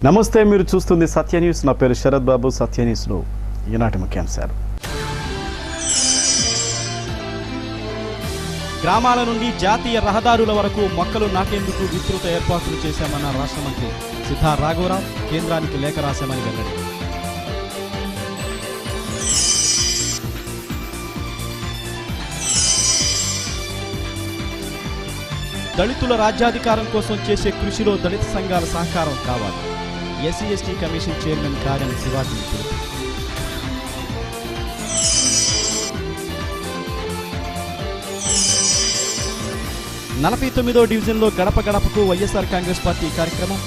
నమస్తే, మీరు చూస్తుంది సత్య న్యూస్. నా పేరు శరత్ బాబు. సత్య న్యూస్లో ఈనాటి ముఖ్యాంశాలు. గ్రామాల నుండి జాతీయ రహదారుల వరకు మొక్కలు నాటేందుకు విస్తృత ఏర్పాట్లు చేశామన్న రాష్ట్ర మంత్రి సిద్ధా రాఘవరావు కేంద్రానికి లేఖ రాశామని వెల్లడి. దళితుల రాజ్యాధికారం కోసం చేసే కృషిలో దళిత సంఘాల సహకారం కావాలి. ఎస్సీ/ఎస్టీ కమిషన్ చైర్మన్ కార్యం శివాజీ. 49వ డివిజన్లో గడప గడపకు వైఎస్ఆర్ కాంగ్రెస్ పార్టీ కార్యక్రమం.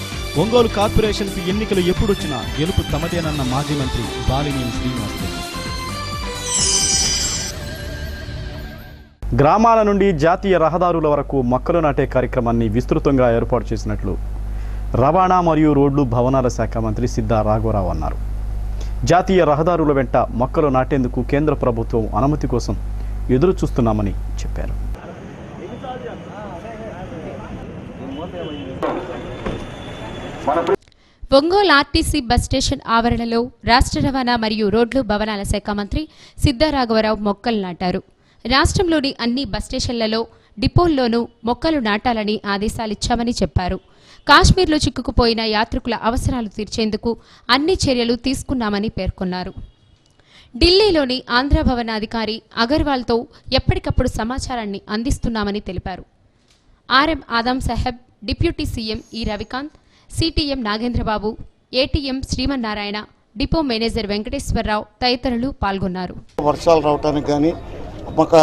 ఒంగోలు కార్పొరేషన్కు ఎన్నికలు ఎప్పుడొచ్చినా గెలుపు తమదేనన్న మాజీ మంత్రి బాలినేని శ్రీనివాసరెడ్డి. గ్రామాల నుండి జాతీయ రహదారుల వరకు మొక్కలు నాటే కార్యక్రమాన్ని విస్తృతంగా ఏర్పాటు చేసినట్లు రవాణా మరియు రోడ్లు భవనాల శాఖ మంత్రి సిద్ధా రాఘవరావు అన్నారు. జాతీయ రహదారుల వెంట మొక్కలు నాటేందుకు కేంద్ర ప్రభుత్వం అనుమతి కోసం ఎదురు చూస్తున్నామని చెప్పారు. ఒంగోలు ఆర్టీసీ బస్ స్టేషన్ ఆవరణలో రాష్ట్ర రవాణా మరియు రోడ్లు భవనాల శాఖ మంత్రి సిద్ధా రాఘవరావు మొక్కలు నాటారు. రాష్ట్రంలోని అన్ని బస్ స్టేషన్లలో, డిపోల్లోనూ మొక్కలు నాటాలని ఆదేశాలిచ్చామని చెప్పారు. కాశ్మీర్లో చిక్కుకుపోయిన యాత్రికుల అవసరాలు తీర్చేందుకు అన్ని చర్యలు తీసుకున్నామని పేర్కొన్నారు. ఢిల్లీలోని ఆంధ్ర భవనాధికారి అగర్వాల్తో ఎప్పటికప్పుడు సమాచారాన్ని అందిస్తున్నామని తెలిపారు. RM Adam Saheb, deputy CME Ravikanth, CTM Nagendrababu, ATM Srimannarayana, depot manager Venkateswararao తదితరులు పాల్గొన్నారు. వర్షాలు రావడానికి కానీ ఒక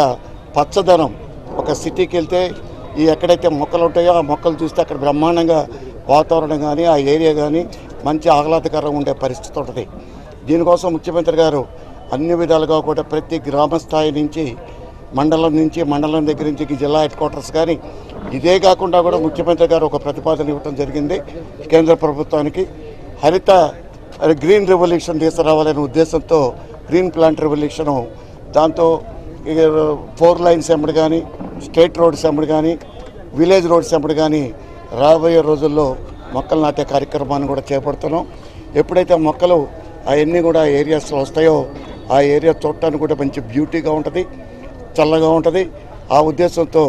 పచ్చదనం, ఒక సిటీకి వెళ్తే ఈ ఎక్కడైతే మొక్కలు ఉంటాయో ఆ మొక్కలు చూస్తే అక్కడ బ్రహ్మాండంగా వాతావరణం కానీ ఆ ఏరియా కానీ మంచి ఆహ్లాదకరంగా ఉండే పరిస్థితి ఉంటుంది. దీనికోసం ముఖ్యమంత్రి గారు అన్ని విధాలుగా కూడా ప్రతి గ్రామ స్థాయి నుంచి మండలం దగ్గర నుంచి జిల్లా హెడ్ క్వార్టర్స్ కానీ ఇదే కాకుండా కూడా ముఖ్యమంత్రి గారు ఒక ప్రతిపాదన ఇవ్వడం జరిగింది కేంద్ర ప్రభుత్వానికి. గ్రీన్ రెవల్యూషన్ తీసుకురావాలనే ఉద్దేశంతో గ్రీన్ ప్లాంట్ రెవల్యూషను, దాంతో 4 లైన్స్ ఎంబడి కానీ, స్టేట్ రోడ్స్ ఎంబడి కానీ, విలేజ్ రోడ్స్ ఎంబడి కానీ రాబోయే రోజుల్లో మొక్కలు నాటే కార్యక్రమాన్ని కూడా చేపడుతున్నాం. ఎప్పుడైతే మొక్కలు అవన్నీ కూడా ఏరియాస్లో వస్తాయో ఆ ఏరియా చూడటానికి కూడా మంచి బ్యూటీగా ఉంటుంది, చల్లగా ఉంటుంది. ఆ ఉద్దేశంతో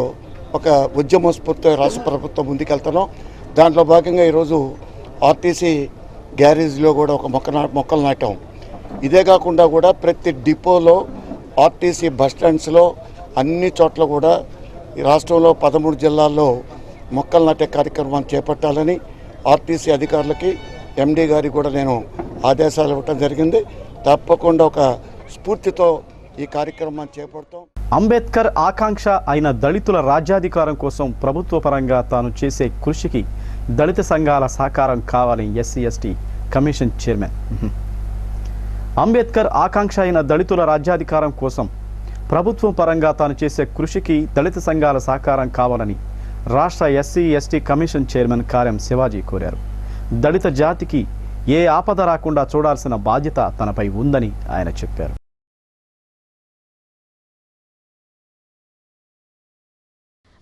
ఒక ఉద్యమ స్ఫూర్తితో రాష్ట్ర ప్రభుత్వం ముందుకెళ్తున్నాం. దాంట్లో భాగంగా ఈరోజు ఆర్టీసీ గ్యారేజ్లో కూడా ఒక మొక్కలు నాటాం. ఇదే కాకుండా కూడా ప్రతి డిపోలో, ఆర్టీసీ బస్టాండ్స్లో అన్ని చోట్ల కూడా ఈ రాష్ట్రంలో 13 జిల్లాల్లో మొక్కలు నాటే కార్యక్రమాన్ని చేపట్టాలని ఆర్టీసీ అధికారులకి, ఎండీ గారికి కూడా నేను ఆదేశాలు ఇవ్వటం జరిగింది. తప్పకుండా ఒక స్ఫూర్తితో ఈ కార్యక్రమాన్ని చేపడతాం. అంబేద్కర్ ఆకాంక్ష అయిన దళితుల రాజ్యాధికారం కోసం ప్రభుత్వ పరంగా తాను చేసే కృషికి దళిత సంఘాల సహకారం కావాలని ఎస్సీ/ఎస్టీ కమిషన్ చైర్మన్. అంబేద్కర్ ఆకాంక్ష అయిన దళితుల రాజ్యాధికారం కోసం ప్రభుత్వం పరంగా తాను చేసే కృషికి దళిత సంఘాల సహకారం కావాలని రాష్ట్ర ఎస్సీ/ఎస్టీ కమిషన్ చైర్మన్ కార్యం శివాజీ కోరారు. దళిత జాతికి ఏ ఆపద రాకుండా చూడాల్సిన బాధ్యత తనపై ఉందని ఆయన చెప్పారు.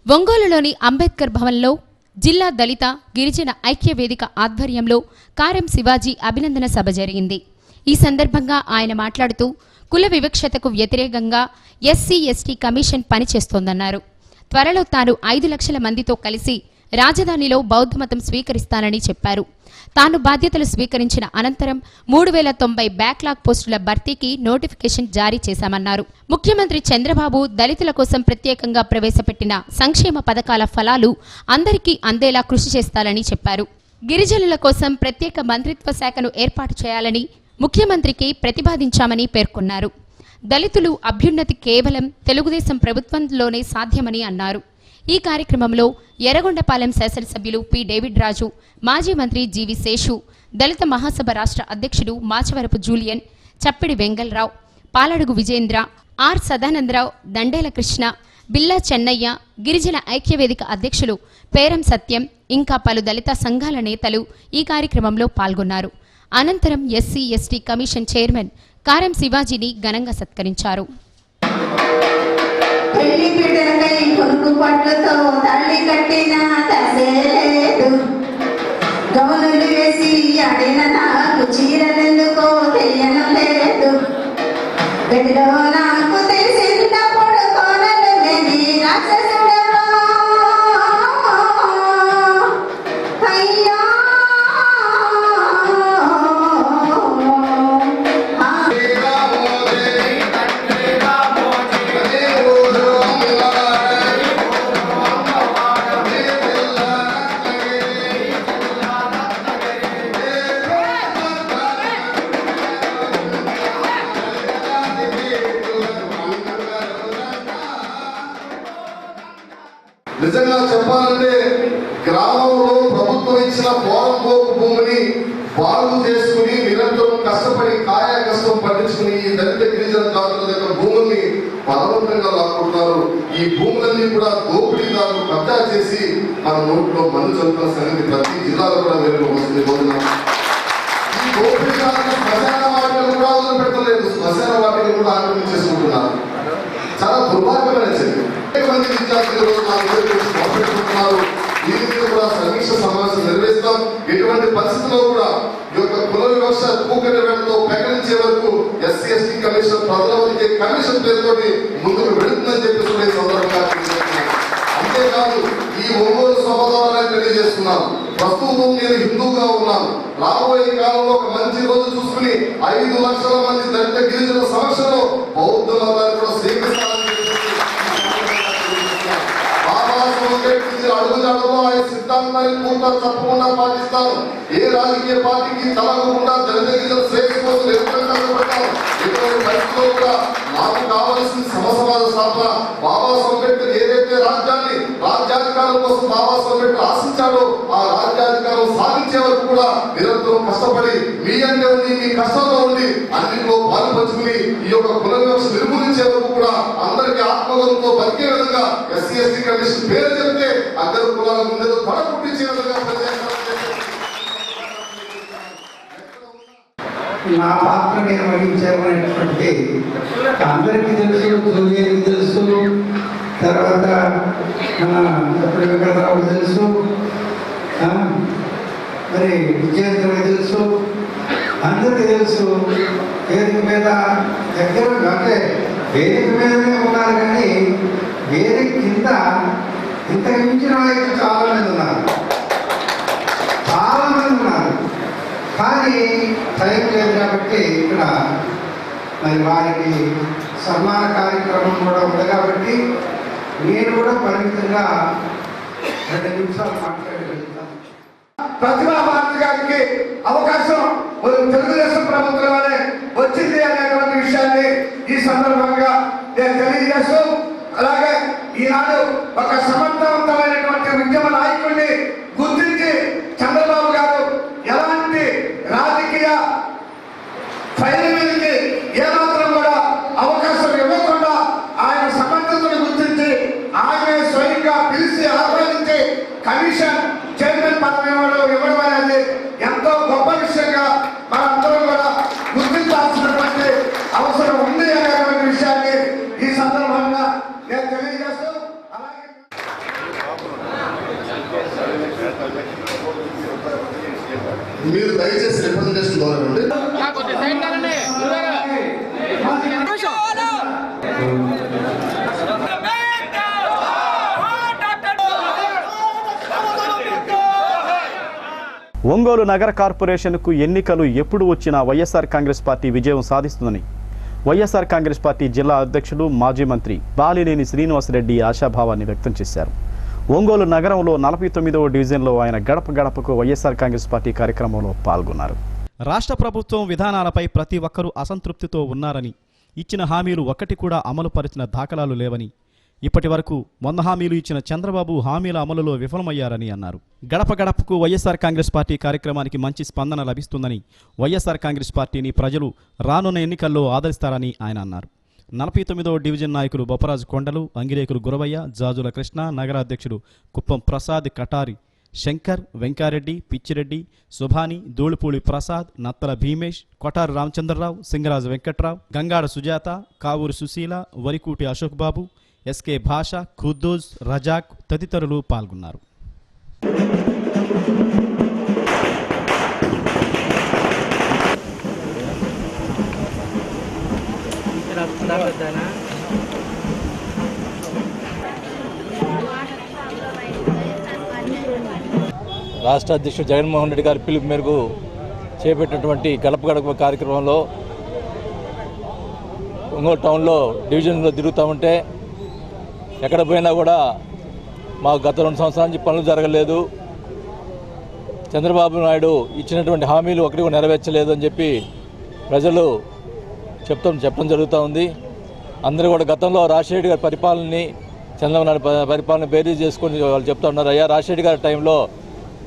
ఒంగోలులోని అంబేద్కర్ భవన్లో జిల్లా దళిత గిరిజన ఐక్య వేదిక ఆధ్వర్యంలో కార్యం శివాజీ అభినందన సభ జరిగింది. ఈ సందర్భంగా ఆయన మాట్లాడుతూ కుల వివక్షతకు వ్యతిరేకంగా ఎస్సీ/ఎస్టీ కమిషన్ పనిచేస్తోందన్నారు. త్వరలో తాను 5 లక్షల మందితో కలిసి రాజధానిలో బౌద్ధమతం స్వీకరిస్తానని చెప్పారు. తాను బాధ్యతలు స్వీకరించిన అనంతరం 3090 బ్యాక్లాగ్ పోస్టుల భర్తీకి నోటిఫికేషన్ జారీ చేశామన్నారు. ముఖ్యమంత్రి చంద్రబాబు దళితుల కోసం ప్రత్యేకంగా ప్రవేశపెట్టిన సంక్షేమ పథకాల ఫలాలు అందరికీ అందేలా కృషి చేస్తారని చెప్పారు. గిరిజనుల కోసం ప్రత్యేక మంత్రిత్వ శాఖను ఏర్పాటు చేయాలని ముఖ్యమంత్రికి ప్రతిపాదించామని పేర్కొన్నారు. దళితులు అభ్యున్నతి కేవలం తెలుగుదేశం ప్రభుత్వంలోనే సాధ్యమని అన్నారు. ఈ కార్యక్రమంలో ఎర్రగొండపాలెం శాసనసభ్యులు పి డేవిడ్ రాజు, మాజీ మంత్రి జీవి శేషు, దళిత మహాసభ రాష్ట్ర అధ్యక్షుడు మాచవరపు జూలియన్, చప్పిడి వెంగళరావు, పాలడుగు విజేంద్ర, ఆర్ సదానందరావు, దండేల కృష్ణ, బిల్లా చెన్నయ్య, గిరిజన ఐక్యవేదిక అధ్యక్షులు పేరం సత్యం ఇంకా పలు దళిత సంఘాల నేతలు ఈ కార్యక్రమంలో పాల్గొన్నారు. అనంతరం ఎస్సీ/ఎస్టీ కమిషన్ చైర్మన్ కార్యం శివాజీని ఘనంగా సత్కరించారు. గౌనులు వేసి ఆడిన నాకు చీరలెందుకో తెలియను లేదు. గదిలో నాకు తెలిసినప్పుడు కోనలు లేని రాక్షసుడెవరో. అయ్యో నిజంగా చెప్పాలంటే గ్రామంలో ప్రభుత్వం ఇచ్చిన పోరంపోకు భూమిని బాగు చేసుకుని నిరంతరం కష్టపడి కాయ కష్టం పండించుకుని ఈ దళిత గిరిజన జాతుల దగ్గర భూముల్ని బలవంతంగా లాక్కుంటున్నారు. ఈ భూములన్నీ కూడా దోపిడీదారులు కబ్జా చేసి మన నోట్లో మందు చదువుతున్న సంగతి ప్రతి జిల్లాలో కూడా వెలుగు వస్తుంది. ఈ దోపిడీదారులు శ్మశాన వాటిని కూడా వదిలిపెట్టలేదు, శ్మశాన వాటిని కూడా ఆక్రమించేసుకుంటున్నారు. చాలా దుర్భాగ్యమైన చర్య. మంది విద్యార్థులు దీని మీద కూడా సమీక్ష సమావేశం నిర్వహిస్తాం. ఎటువంటి పరిస్థితుల్లో కూడా ఈ యొక్క కుల వివక్ష పూకటి వేటతో ప్రకటించే వరకు ఎస్సీ ఎస్టీ కమిషన్ ప్రజలకి కమిషన్ పేరుతో ముందుకు వెళుతుందని చెప్పేసి ఈ సందర్భంగా అంతేకాదు ఈ ఒంగోలు సభ ద్వారా తెలియజేస్తున్నాను. ప్రస్తుతం నేను హిందూగా ఉన్నాను. రాబోయే కాలంలో ఒక మంచి రోజు చూసుకుని 5 లక్షల మంది దళిత గిరిజన సమక్షంలో బౌద్ధ మతాన్ని కూడా స్వీకరిస్తానని అడుగుజాడలో ఆయన సిద్ధాంతాన్ని పూర్తిగా తప్పకుండా పాటిస్తాను. ఏ రాజకీయ పార్టీకి తలగకుండా దళిత గిరిజన శ్రేయస్సు కోసం ఎదుర్కొంటాను. ఎటువంటి పరిస్థితుల్లో కూడా నాకు కావలసిన సమసమాజ స్థాపన బాబాసాహెబ్ అంబేద్కర్ ఏదైతే రాజ్యాధికారం కోసం బాబాసాహెబ్ అంబేద్కర్ ఆశించాడో ఆ రాజ్యాధికారం సాధించే వరకు కూడా నిరంతరం కష్టపడి మీ అంటే ఉండి మీ కష్టంలో ఉండి అన్నింటిలో పాలు పంచుకుని ఈ యొక్క కుల వివక్ష నిర్మూలించే వరకు కూడా అందరికీ ఆత్మగౌరవంతో బతికే విధంగా ఎస్సీ ఎస్టీ కమిషన్ పేరు చెప్తే అందరు కులాల ముందు తొడ పుట్టించే విధంగా నా పాత్ర నిర్వహించామనేటువంటి అందరికీ తెలుసు, సూర్యుడికి తెలుసు, తర్వాత వెంకటరావు తెలుసు, మరి విజయేంద్రకి తెలుసు, అందరికీ తెలుసు. వేదిక మీద దగ్గర అంటే వేదిక మీదనే ఉన్నారు కానీ వేదిక కింద ఇంత మించిన నాయకులు చాలా మంది ఉన్నారు, కానీ టైం లేదు కాబట్టి ఇక్కడ మరి వారికి సన్మాన కార్యక్రమం కూడా ఉంది కాబట్టి నేను కూడా పరిమితంగా 2 నిమిషాలు మాట్లాడగలుగుతాను. ప్రతిభా భారతి గారికి అవకాశం తెలుగుదేశం ప్రభుత్వంలోనే వచ్చింది అనేటువంటి విషయాన్ని ఈ సందర్భంగా నేను తెలియజేస్తూ, అలాగే ఈనాడు ఒక సమర్థవంతమైనటువంటి ఉద్యమ నాయకుడిని గుర్తించి చంద్రబాబు గారు ఎలాంటి రాజకీయ ఫైలింగ్కి ఏమాత్రం కూడా అవకాశం ఇవ్వకుండా ఆయన సమర్థతను గుర్తించి ఆయన స్వయంగా పిలిచి ఆహ్వానించి కమిషన్ చైర్మన్ పదవి ఇవ్వడం అనేది ఎంతో గొప్ప విషయంగా మనందరం కూడా గుర్తించాల్సినటువంటి అవసరం ఉంది అనేటువంటి విషయాన్ని ఈ సందర్భంగా నేను తెలియజేస్తూ, అలాగే మీరు దయచేసి రిప్రజెంటేషన్ దూరండి. ఒంగోలు నగర కార్పొరేషన్కు ఎన్నికలు ఎప్పుడు వచ్చినా వైఎస్ఆర్ కాంగ్రెస్ పార్టీ విజయం సాధిస్తుందని వైఎస్ఆర్ కాంగ్రెస్ పార్టీ జిల్లా అధ్యక్షులు మాజీ మంత్రి బాలినేని శ్రీనివాసరెడ్డి ఆశాభావాన్ని వ్యక్తం చేశారు. ఒంగోలు నగరంలో 49వ డివిజన్లో ఆయన గడప గడపకు వైఎస్ఆర్ కాంగ్రెస్ పార్టీ కార్యక్రమంలో పాల్గొన్నారు. రాష్ట్ర ప్రభుత్వం విధానాలపై ప్రతి ఒక్కరూ అసంతృప్తితో ఉన్నారని, ఇచ్చిన హామీలు ఒక్కటి కూడా అమలు పరిచిన దాఖలాలు లేవని, ఇప్పటి వరకు 100 హామీలు ఇచ్చిన చంద్రబాబు హామీల అమలులో విఫలమయ్యారని అన్నారు. గడప గడపకు వైఎస్ఆర్ కాంగ్రెస్ పార్టీ కార్యక్రమానికి మంచి స్పందన లభిస్తుందని, వైఎస్ఆర్ కాంగ్రెస్ పార్టీని ప్రజలు రానున్న ఎన్నికల్లో ఆదరిస్తారని ఆయన అన్నారు. 49వ డివిజన్ నాయకులు బొప్పరాజు కొండలు, అంగిరేకులు గురవయ్య, జాజుల కృష్ణ, నగరాధ్యక్షుడు కుప్పం ప్రసాద్, కటారి శంకర్, వెంకారెడ్డి, పిచ్చిరెడ్డి, సుభాని, ధూళిపూడి ప్రసాద్, నత్తల భీమేష్, కొటారు రామచంద్రరావు, సింగరాజు వెంకట్రావు, గంగాడ సుజాత, కావూరు సుశీల, వరికూటి అశోక్ బాబు, ఎస్కే భాష, ఖుద్దూజ్, రజాక్ తదితరులు పాల్గొన్నారు. రాష్ట్ర అధ్యక్షుడు జగన్మోహన్ రెడ్డి గారి పిలుపు మేరకు చేపట్టినటువంటి గడప గడప కార్యక్రమంలో ఒంగోలు టౌన్లో డివిజన్లో తిరుగుతూ ఉంటే ఎక్కడ పోయినా కూడా మాకు గత 2 సంవత్సరాల నుంచి పనులు జరగలేదు, చంద్రబాబు నాయుడు ఇచ్చినటువంటి హామీలు ఒకటి కూడా నెరవేర్చలేదు అని చెప్పి ప్రజలు చెప్పడం జరుగుతూ ఉంది. అందరూ కూడా గతంలో రాజశేఖర్ గారి పరిపాలనని చంద్రబాబు నాయుడు పరిపాలన బేరీ చేసుకొని వాళ్ళు చెప్తా ఉన్నారు. అయ్యా రాజశేఖర్ గారి టైంలో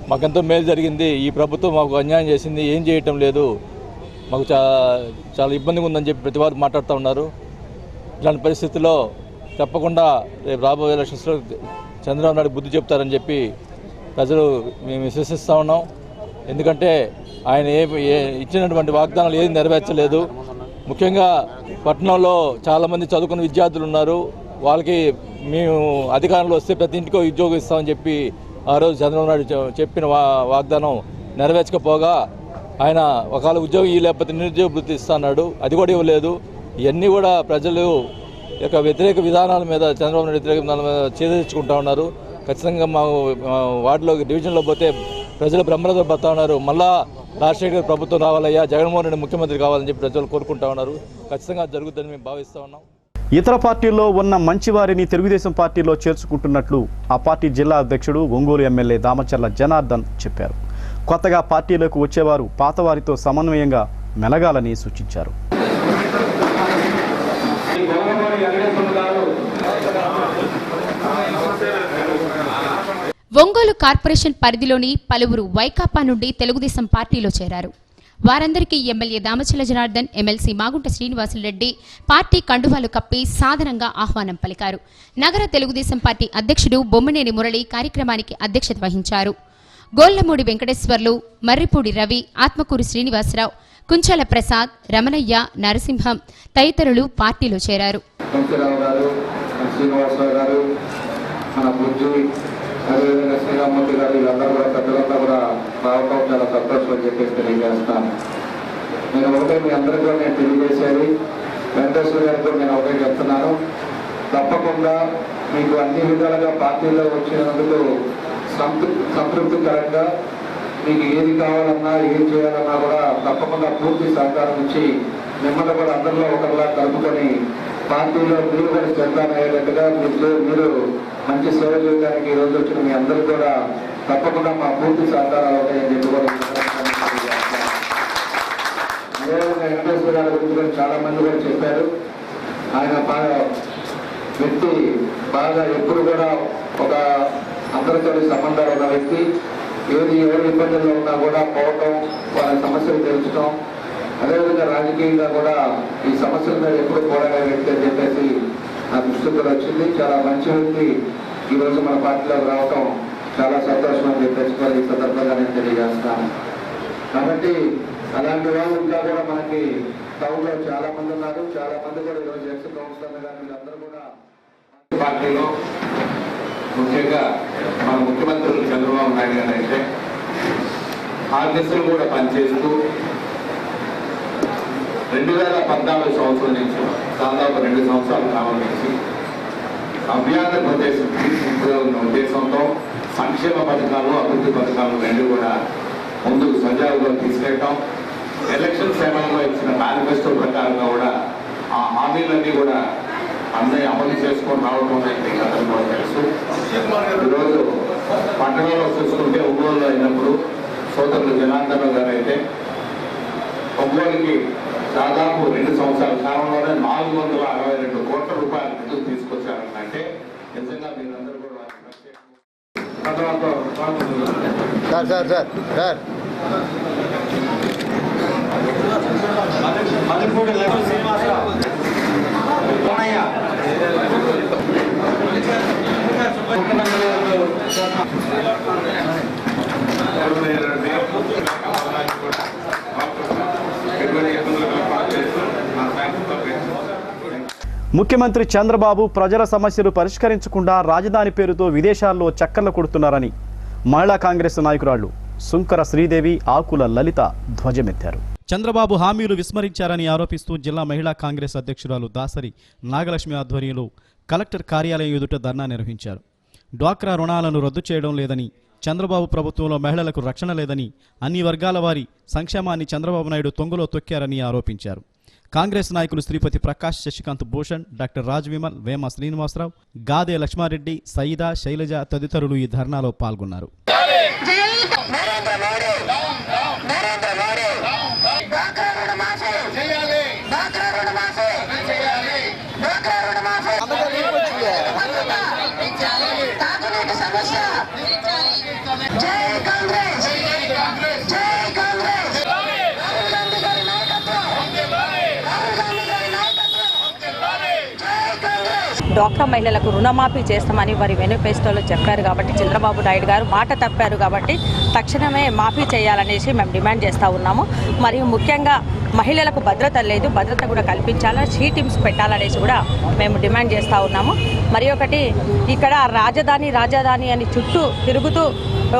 మాకెంతో మేలు జరిగింది, ఈ ప్రభుత్వం మాకు అన్యాయం చేసింది, ఏం చేయటం లేదు, మాకు చాలా ఇబ్బందిగా ఉందని చెప్పి ప్రతి వారు మాట్లాడుతూ ఉన్నారు. ఇలాంటి పరిస్థితుల్లో తప్పకుండా రేపు రాబోయే ఎలక్షన్స్లో చంద్రబాబు నాయుడు బుద్ధి చెప్తారని చెప్పి ప్రజలు మేము విశ్వసిస్తూ ఉన్నాం. ఎందుకంటే ఆయన ఇచ్చినటువంటి వాగ్దానాలు ఏది నెరవేర్చలేదు. ముఖ్యంగా పట్టణంలో చాలామంది చదువుకున్న విద్యార్థులు ఉన్నారు. వాళ్ళకి మేము అధికారంలో వస్తే ప్రతి ఇంటికో ఉద్యోగం ఇస్తామని చెప్పి ఆ రోజు చంద్రబాబు నాయుడు చెప్పిన వాగ్దానం నెరవేర్చకపోగా ఆయన ఒకవేళ ఉద్యోగం లేకపోతే నిరుద్యోగ వృత్తి ఇస్తున్నాడు, అది కూడా ఇవ్వలేదు. ఇవన్నీ కూడా ప్రజలు యొక్క వ్యతిరేక విధానాల మీద చంద్రబాబు నాయుడు వ్యతిరేక విధానాల మీద చేదరించుకుంటూ ఉన్నారు. ఖచ్చితంగా మా వార్డులో డివిజన్లో పోతే ప్రజలు బ్రహ్మరథ పడుతూ ఉన్నారు. మళ్ళా రాజశేఖర్ ప్రభుత్వం రావాలయ్యా, జగన్మోహన్ రెడ్డి ముఖ్యమంత్రి కావాలని చెప్పి ప్రజలు కోరుకుంటూ ఉన్నారు. ఖచ్చితంగా జరుగుతుందని మేము భావిస్తూ ఉన్నాం. ఇతర పార్టీల్లో ఉన్న మంచివారిని తెలుగుదేశం పార్టీలో చేర్చుకుంటున్నట్లు ఆ పార్టీ జిల్లా అధ్యక్షుడు ఒంగోలు ఎమ్మెల్యే దామచర్ల జనార్దన్ చెప్పారు. కొత్తగా పార్టీలోకి వచ్చేవారు పాతవారితో సమన్వయంగా మెలగాలని సూచించారు. ఒంగోలు కార్పొరేషన్ పరిధిలోని పలువురు వైకాపా నుండి తెలుగుదేశం పార్టీలో చేరారు. వారందరికీ MLA Damacharla Janardhan, MLC Magunta Srinivasulareddy party కండువాలు కప్పి సాదరంగా ఆహ్వానం పలికారు. నగర తెలుగుదేశం పార్టీ అధ్యక్షుడు బొమ్మనేని మురళి కార్యక్రమానికి అధ్యక్షత వహించారు. గోళ్లమూడి వెంకటేశ్వర్లు, మర్రిపూడి రవి, ఆత్మకూరు శ్రీనివాసరావు, కుంచల ప్రసాద్, రమణయ్య, నరసింహం తదితరులు పార్టీలో చేరారు. అదేవిధంగా శ్రీరామ్మూర్తి గారు వీళ్ళందరూ కూడా పెద్దలంతా కూడా రావటం చాలా సంతోషం అని చెప్పేసి తెలియజేస్తాను. నేను ఒకటే మీ అందరికీ కూడా నేను తెలియజేసేది, వెంకటేశ్వర గారికి కూడా నేను ఒకటే చెప్తున్నాను, తప్పకుండా మీకు అన్ని విధాలుగా పార్టీలో వచ్చినందుకు సంతృప్తికరంగా మీకు ఏది కావాలన్నా ఏది చేయాలన్నా కూడా తప్పకుండా పూర్తి సహకారం ఇచ్చి మిమ్మల్ని కూడా అందరిలో ఒకరిలా కలుపుకొని పార్టీలో మీరు కూడా శ్రద్ధ అయ్యేటట్టుగా మీరు మంచి సేవ చేయడానికి ఈ రోజు వచ్చిన మీ అందరూ కూడా తప్పకుండా మా పూర్తి సహకారాలు ఉంటాయని చెప్పి కూడా అదేవిధంగా వెంకటేశ్వర గారి గురించి కూడా చాలా మంది కూడా చెప్పారు. ఆయన వ్యక్తి బాగా ఎప్పుడు కూడా ఒక అందరితో సంబంధాలు ఉన్న వ్యక్తి, ఎవరి ఇబ్బందుల్లో ఉన్నా కూడా పోవటం, వాళ్ళ సమస్యలు తెలుసుకోవడం, అదేవిధంగా రాజకీయంగా కూడా ఈ సమస్యల మీద ఎప్పుడు పోరాడే వ్యక్తి అని చెప్పేసి నా దృష్టికి వచ్చింది. చాలా మంచి వ్యక్తి ఈరోజు మన పార్టీలోకి రావటం చాలా సంతోషం అని చెప్పేసి ఈ సందర్భంగా నేను తెలియజేస్తాను. కాబట్టి అలాంటి వాళ్ళు ఇంకా కూడా మనకి టౌన్లో చాలా మంది ఉన్నారు. చాలా మంది కూడా ఈరోజు ఎక్స్ కౌన్సిలర్లు కానీ వీళ్ళందరూ కూడా పార్టీలో ముఖ్యంగా మన ముఖ్యమంత్రులు చంద్రబాబు నాయుడు గారు అయితే ఆ దిశలు కూడా పనిచేస్తూ 2014 సంవత్సరం నుంచి దాదాపు 2 సంవత్సరాల కాలం నుంచి అభ్యార్థి ఉద్దేశంతో సంక్షేమ పథకాలు, అభివృద్ధి పథకాలు రెండు కూడా ముందుకు సజావుగా తీసుకెళ్ళటం, ఎలక్షన్ సమయంలో ఇచ్చిన మేనిఫెస్టో ప్రకారంగా కూడా ఆ హామీలన్నీ కూడా అందరి అమలు చేసుకొని రావడం అయితే అందరూ కూడా తెలుసు. ఈరోజు పట్టణంలో చూసుకుంటే ఒంగోలులో అయినప్పుడు సోదరులు జనార్దన్ గారు అయితే ఒంగోలుకి దాదాపు 2 సంవత్సరాల కాలంలోనే 462 కోట్ల రూపాయల నిధులు తీసుకొచ్చారంటే నిజంగా మీరందరూ కూడా ముఖ్యమంత్రి చంద్రబాబు ప్రజల సమస్యలు పరిష్కరించకుండా రాజధాని పేరుతో విదేశాల్లో చక్కర్లు కొడుతున్నారని మహిళా కాంగ్రెస్ నాయకురాళ్లు సుంకర శ్రీదేవి, ఆకుల లలిత ధ్వజమెత్తారు. చంద్రబాబు హామీలు విస్మరించారని ఆరోపిస్తూ జిల్లా మహిళా కాంగ్రెస్ అధ్యక్షురాలు దాసరి నాగలక్ష్మి ఆధ్వర్యంలో కలెక్టర్ కార్యాలయం ఎదుట ధర్నా నిర్వహించారు. డ్వాక్రా రుణాలను రద్దు చేయడం లేదని, చంద్రబాబు ప్రభుత్వంలో మహిళలకు రక్షణ లేదని, అన్ని వర్గాల వారి సంక్షేమాన్ని చంద్రబాబు నాయుడు తొంగలో తొక్కారని ఆరోపించారు. కాంగ్రెస్ నాయకులు శ్రీపతి ప్రకాష్, శశికాంత్ భూషణ్, డాక్టర్ రాజ్ విమల్, వేమ శ్రీనివాసరావు, గాదే లక్ష్మారెడ్డి, సయిదా, శైలజ తదితరులు ఈ ధర్నాలో పాల్గొన్నారు. డ్వాక్రా మహిళలకు రుణమాఫీ చేస్తామని వారి మేనిఫెస్టోలో చెప్పారు కాబట్టి చంద్రబాబు నాయుడు గారు మాట తప్పారు కాబట్టి తక్షణమే మాఫీ చేయాలనేసి మేము డిమాండ్ చేస్తూ ఉన్నాము. మరియు ముఖ్యంగా మహిళలకు భద్రత లేదు, భద్రత కూడా కల్పించాలని షీ టీమ్స్ పెట్టాలనేసి కూడా మేము డిమాండ్ చేస్తూ ఉన్నాము. మరి ఒకటి ఇక్కడ రాజధాని అని చుట్టూ తిరుగుతూ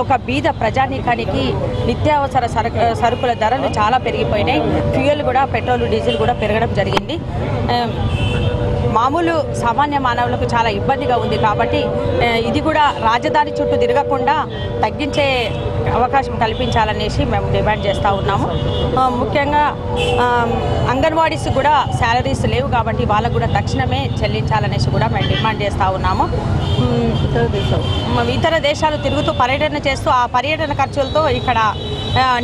ఒక బీద ప్రజానీకానికి నిత్యావసర సరుకుల ధరలు చాలా పెరిగిపోయినాయి. ఫ్యూయల్ కూడా, పెట్రోల్ డీజిల్ కూడా పెరగడం జరిగింది. మామూలు సామాన్య మానవులకు చాలా ఇబ్బందిగా ఉంది కాబట్టి ఇది కూడా రాజధాని చుట్టూ తిరగకుండా తగ్గించే అవకాశం కల్పించాలనేసి మేము డిమాండ్ చేస్తూ ఉన్నాము. ముఖ్యంగా అంగన్వాడీస్ కూడా శాలరీస్ లేవు కాబట్టి వాళ్ళకు కూడా తక్షణమే చెల్లించాలనేసి కూడా మేము డిమాండ్ చేస్తూ ఉన్నాము. ఇతర దేశాలు తిరుగుతూ పర్యటన చేస్తూ ఆ పర్యటన ఖర్చులతో ఇక్కడ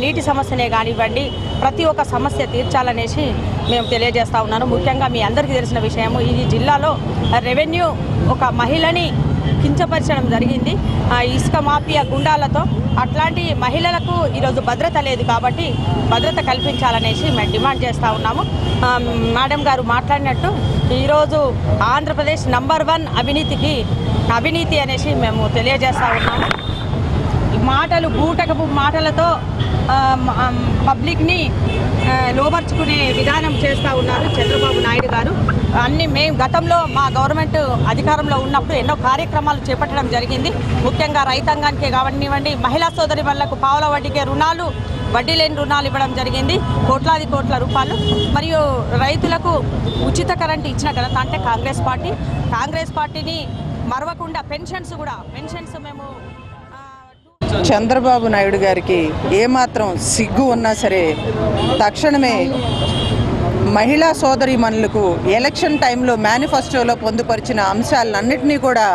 నీటి సమస్యనే కానివ్వండి ప్రతి ఒక్క సమస్య తీర్చాలనేసి మేము తెలియజేస్తూ ఉన్నాను. ముఖ్యంగా మీ అందరికీ తెలిసిన విషయము, ఈ జిల్లాలో రెవెన్యూ ఒక మహిళని కించపరచడం జరిగింది ఇసుక మాఫియా గుండాలతో. అట్లాంటి మహిళలకు ఈరోజు భద్రత లేదు కాబట్టి భద్రత కల్పించాలనేసి మేము డిమాండ్ చేస్తూ ఉన్నాము. మేడం గారు మాట్లాడినట్టు ఈరోజు ఆంధ్రప్రదేశ్ నంబర్ 1 అవినీతి అనేసి మేము తెలియజేస్తూ ఉన్నాము. మాటలు బూటకపు మాటలతో పబ్లిక్ని లోబర్చుకునే విధానం చేస్తూ ఉన్నారు చంద్రబాబు నాయుడు గారు. మేము గతంలో మా గవర్నమెంట్ అధికారంలో ఉన్నప్పుడు ఎన్నో కార్యక్రమాలు చేపట్టడం జరిగింది. ముఖ్యంగా రైతాంగానికి కానివ్వండి, మహిళా సోదరి వాళ్లకు పావుల వడ్డీకే రుణాలు, వడ్డీ లేని రుణాలు ఇవ్వడం జరిగింది, కోట్ల రూపాయలు. మరియు రైతులకు ఉచిత కరెంటు ఇచ్చిన ఘనత అంటే కాంగ్రెస్ పార్టీని మరవకుండా పెన్షన్స్ మేము చంద్రబాబు నాయుడు గారికి ఏమాత్రం సిగ్గు ఉన్నా సరే తక్షణమే మహిళా సోదరీమణులకు ఎలక్షన్ టైంలో మేనిఫెస్టోలో పొందుపరిచిన అంశాలన్నింటినీ కూడా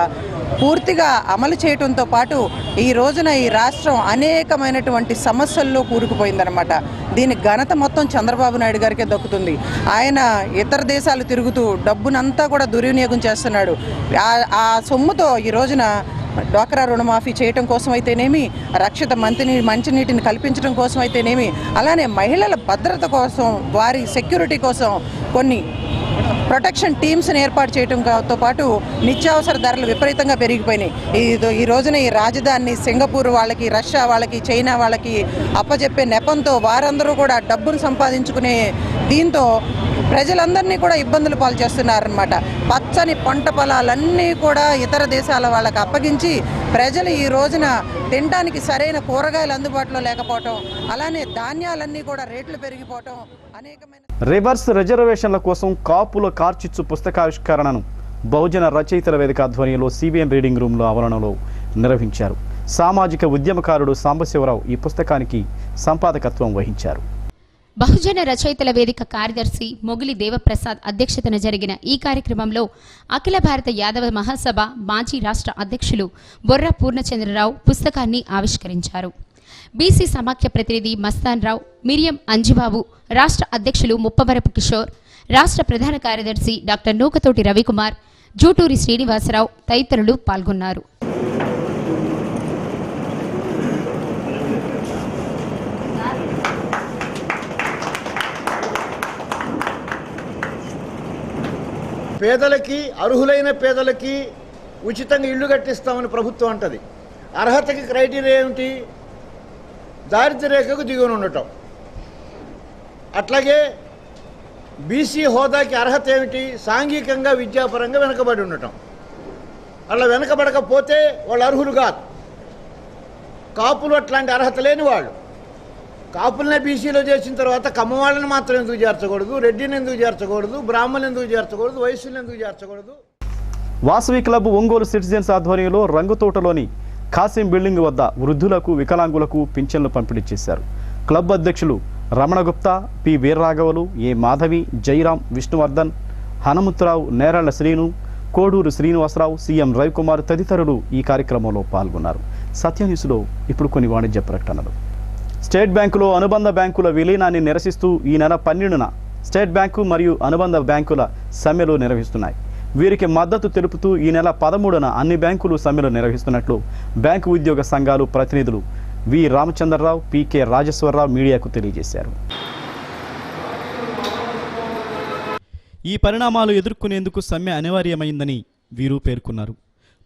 పూర్తిగా అమలు చేయడంతో పాటు ఈ రోజున ఈ రాష్ట్రం అనేకమైనటువంటి సమస్యల్లో కూరుకుపోయిందనమాట. దీని ఘనత మొత్తం చంద్రబాబు నాయుడు గారికే దక్కుతుంది. ఆయన ఇతర దేశాలు తిరుగుతూ డబ్బునంతా కూడా దుర్వినియోగం చేస్తున్నాడు. ఆ సొమ్ముతో ఈ రోజున డ్వాక్రా రుణమాఫీ చేయటం కోసం అయితేనేమి, రక్షిత మంచినీటిని కల్పించడం కోసం అయితేనేమి, అలానే మహిళల భద్రత కోసం, వారి సెక్యూరిటీ కోసం కొన్ని ప్రొటెక్షన్ టీమ్స్ని ఏర్పాటు చేయడంతో పాటు నిత్యావసర ధరలు విపరీతంగా పెరిగిపోయినాయి. ఈ రోజున ఈ రాజధానిని సింగపూర్ వాళ్ళకి, రష్యా వాళ్ళకి, చైనా వాళ్ళకి అప్పచెప్పే నెపంతో వారందరూ కూడా డబ్బును సంపాదించుకునే దీంతో ప్రజలందరినీ కూడా ఇబ్బందులు పాలు చేస్తున్నారనమాట. పచ్చని పంట పొలాలన్నీ కూడా ఇతర దేశాల వాళ్ళకి అప్పగించి ప్రజలు ఈ రోజున తినడానికి సరైన కూరగాయలు అందుబాటులో లేకపోవటం, అలానే ధాన్యాలన్నీ కూడా రేట్లు పెరిగిపోవటం, అనేకమైన రివర్స్ రిజర్వేషన్ల కోసం కాపుల కార్చిచ్చు పుస్తకావిష్కరణను బహుజన రచయితల వేదిక ఆధ్వర్యంలో సిబిఎన్ రీడింగ్ రూమ్లో ఆవరణలో నిర్వహించారు. సామాజిక ఉద్యమకారుడు సాంబశివరావు ఈ పుస్తకానికి సంపాదకత్వం వహించారు. బహుజన రచయితల వేదిక కార్యదర్శి మొగిలి దేవప్రసాద్ అధ్యక్షతన జరిగిన ఈ కార్యక్రమంలో అఖిల భారత యాదవ మహాసభ మాజీ రాష్ట్ర అధ్యక్షులు బొర్రా పూర్ణచంద్రరావు పుస్తకాన్ని ఆవిష్కరించారు. బీసీ సమాఖ్య ప్రతినిధి మస్తాన్ రావు, మిరియం అంజిబాబు, రాష్ట్ర అధ్యక్షులు ముప్పవరపు కిషోర్, రాష్ట్ర ప్రధాన కార్యదర్శి డాక్టర్ నూకతోటి రవికుమార్, జూటూరి శ్రీనివాసరావు తదితరులు పాల్గొన్నారు. పేదలకి, అర్హులైన పేదలకి ఉచితంగా ఇల్లు కట్టిస్తామని ప్రభుత్వం అంటది. అర్హతకి క్రైటీరియా ఏమిటి? దారిద్ర్య రేఖకు దిగువన ఉండటం. అట్లాగే బీసీ హోదాకి అర్హత ఏమిటి? సాంఘికంగా, విద్యాపరంగా వెనకబడి ఉండటం. అలా వెనకబడకపోతే వాళ్ళు అర్హులు కాదు. కాపులు అట్లాంటి అర్హత లేని వాళ్ళు. కాపులనే బీసీలో చేసిన తర్వాత కమ్మ వాళ్ళని మాత్రం ఎందుకు చేర్చకూడదు, రెడ్డిని ఎందుకు చేర్చకూడదు, బ్రాహ్మణులు ఎందుకు చేర్చకూడదు, వయస్సులు ఎందుకు చేర్చకూడదు? వాసవి క్లబ్ ఒంగోలు సిటిజన్స్ ఆధ్వర్యంలో రంగుతోటలోని ఖాసిం బిల్డింగ్ వద్ద వృద్ధులకు వికలాంగులకు పింఛన్లు పంపిణీ చేశారు. క్లబ్ అధ్యక్షులు రమణగుప్తా, పి వీర్రాఘవులు, ఏ మాధవి, జయరాం, విష్ణువర్ధన్, హనుమంతరావు, నేరాళ్ల శ్రీను, కోడూరు శ్రీనివాసరావు, సీఎం రవికుమార్ తదితరులు ఈ కార్యక్రమంలో పాల్గొన్నారు. సత్యన్యూస్లో ఇప్పుడు కొన్ని వాణిజ్య ప్రకటనలు. స్టేట్ బ్యాంకులో అనుబంధ బ్యాంకుల విలీనాన్ని నిరసిస్తూ ఈ నెల 12న స్టేట్ బ్యాంకు మరియు అనుబంధ బ్యాంకుల సమ్మెలు నిర్వహిస్తున్నాయి. వీరికి మద్దతు తెలుపుతూ ఈ నెల 13న అన్ని బ్యాంకులు సమ్మెలు నిర్వహిస్తున్నట్లు బ్యాంకు ఉద్యోగ సంఘాలు ప్రతినిధులు వి రామచంద్రరావు, పికే రాజేశ్వరరావు మీడియాకు తెలియజేశారు. ఈ పరిణామాలు ఎదుర్కొనేందుకు సమ్మె అనివార్యమైందని వీరు పేర్కొన్నారు.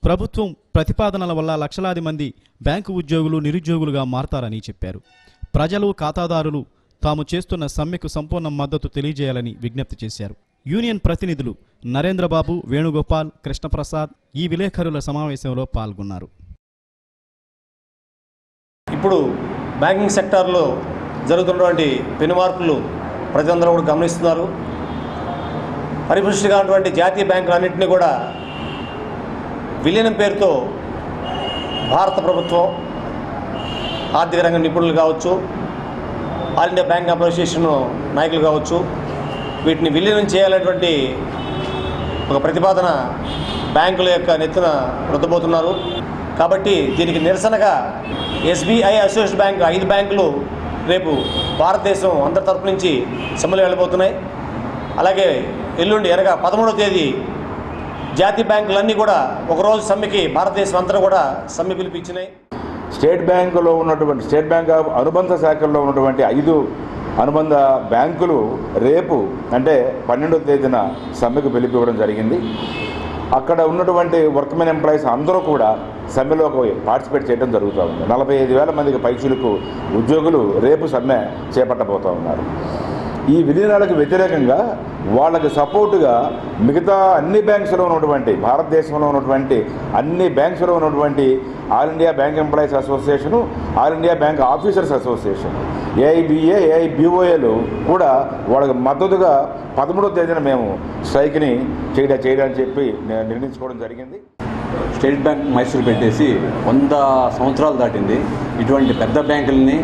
ప్రభుత్వం ప్రతిపాదనల వల్ల లక్షలాది మంది బ్యాంకు ఉద్యోగులు నిరుద్యోగులుగా మారతారని చెప్పారు. ప్రజలు, ఖాతాదారులు తాము చేస్తున్న సమ్మెకు సంపూర్ణ మద్దతు తెలియజేయాలని విజ్ఞప్తి చేశారు. యూనియన్ ప్రతినిధులు నరేంద్రబాబు, వేణుగోపాల్, కృష్ణప్రసాద్ ఈ విలేకరుల సమావేశంలో పాల్గొన్నారు. ఇప్పుడు బ్యాంకింగ్ సెక్టార్లో జరుగుతున్నటువంటి పెనుమార్పులు ప్రజలందరూ కూడా గమనిస్తున్నారు. పరిపుష్టిగా ఉన్నటువంటి జాతీయ బ్యాంకులన్నింటినీ కూడా విలీనం పేరుతో భారత ప్రభుత్వం, ఆర్థిక రంగ నిపుణులు కావచ్చు, ఆల్ ఇండియా బ్యాంక్ అసోసియేషన్ నాయకులు కావచ్చు, వీటిని విలీనం చేయాలనేటువంటి ఒక ప్రతిపాదన బ్యాంకుల యొక్క నెత్తున రుద్దబోతున్నారు. కాబట్టి దీనికి నిరసనగా ఎస్బీఐ, అసోసియేషన్ బ్యాంక్ 5 బ్యాంకులు రేపు భారతదేశం అందరి తరపు నుంచి సమ్మెలు వెళ్ళబోతున్నాయి. అలాగే ఎల్లుండి అనగా 13వ తేదీ జాతీయ బ్యాంకులన్నీ కూడా ఒకరోజు సమ్మెకి భారతదేశం అంతా కూడా సమ్మె పిలిపించినాయి. స్టేట్ బ్యాంకులో ఉన్నటువంటి స్టేట్ బ్యాంక్ అనుబంధ శాఖల్లో ఉన్నటువంటి 5 అనుబంధ బ్యాంకులు రేపు అంటే 12వ తేదీన సమ్మెకు పిలిపివ్వడం జరిగింది. అక్కడ ఉన్నటువంటి వర్క్మెన్ ఎంప్లాయీస్ అందరూ కూడా సమ్మెలోకి పార్టిసిపేట్ చేయడం జరుగుతూ ఉంది. 45,000 మందికి పైచులకు ఉద్యోగులు రేపు సమ్మె చేపట్టబోతూ ఉన్నారు. ఈ విలీనాలకు వ్యతిరేకంగా వాళ్ళకి సపోర్టుగా మిగతా అన్ని బ్యాంక్స్లో ఉన్నటువంటి భారతదేశంలో ఉన్నటువంటి అన్ని బ్యాంక్స్లో ఉన్నటువంటి all India bank employees association, all India bank officers association, AIBEA, ఏఐబిఓఏలు కూడా వాళ్ళకి మద్దతుగా 13వ తేదీన మేము స్ట్రైక్ని చేయడానికి చెప్పి నిర్ణయించుకోవడం జరిగింది. స్టేట్ బ్యాంక్ మైసూరు పెట్టేసి 100 సంవత్సరాలు దాటింది. ఇటువంటి పెద్ద బ్యాంకులని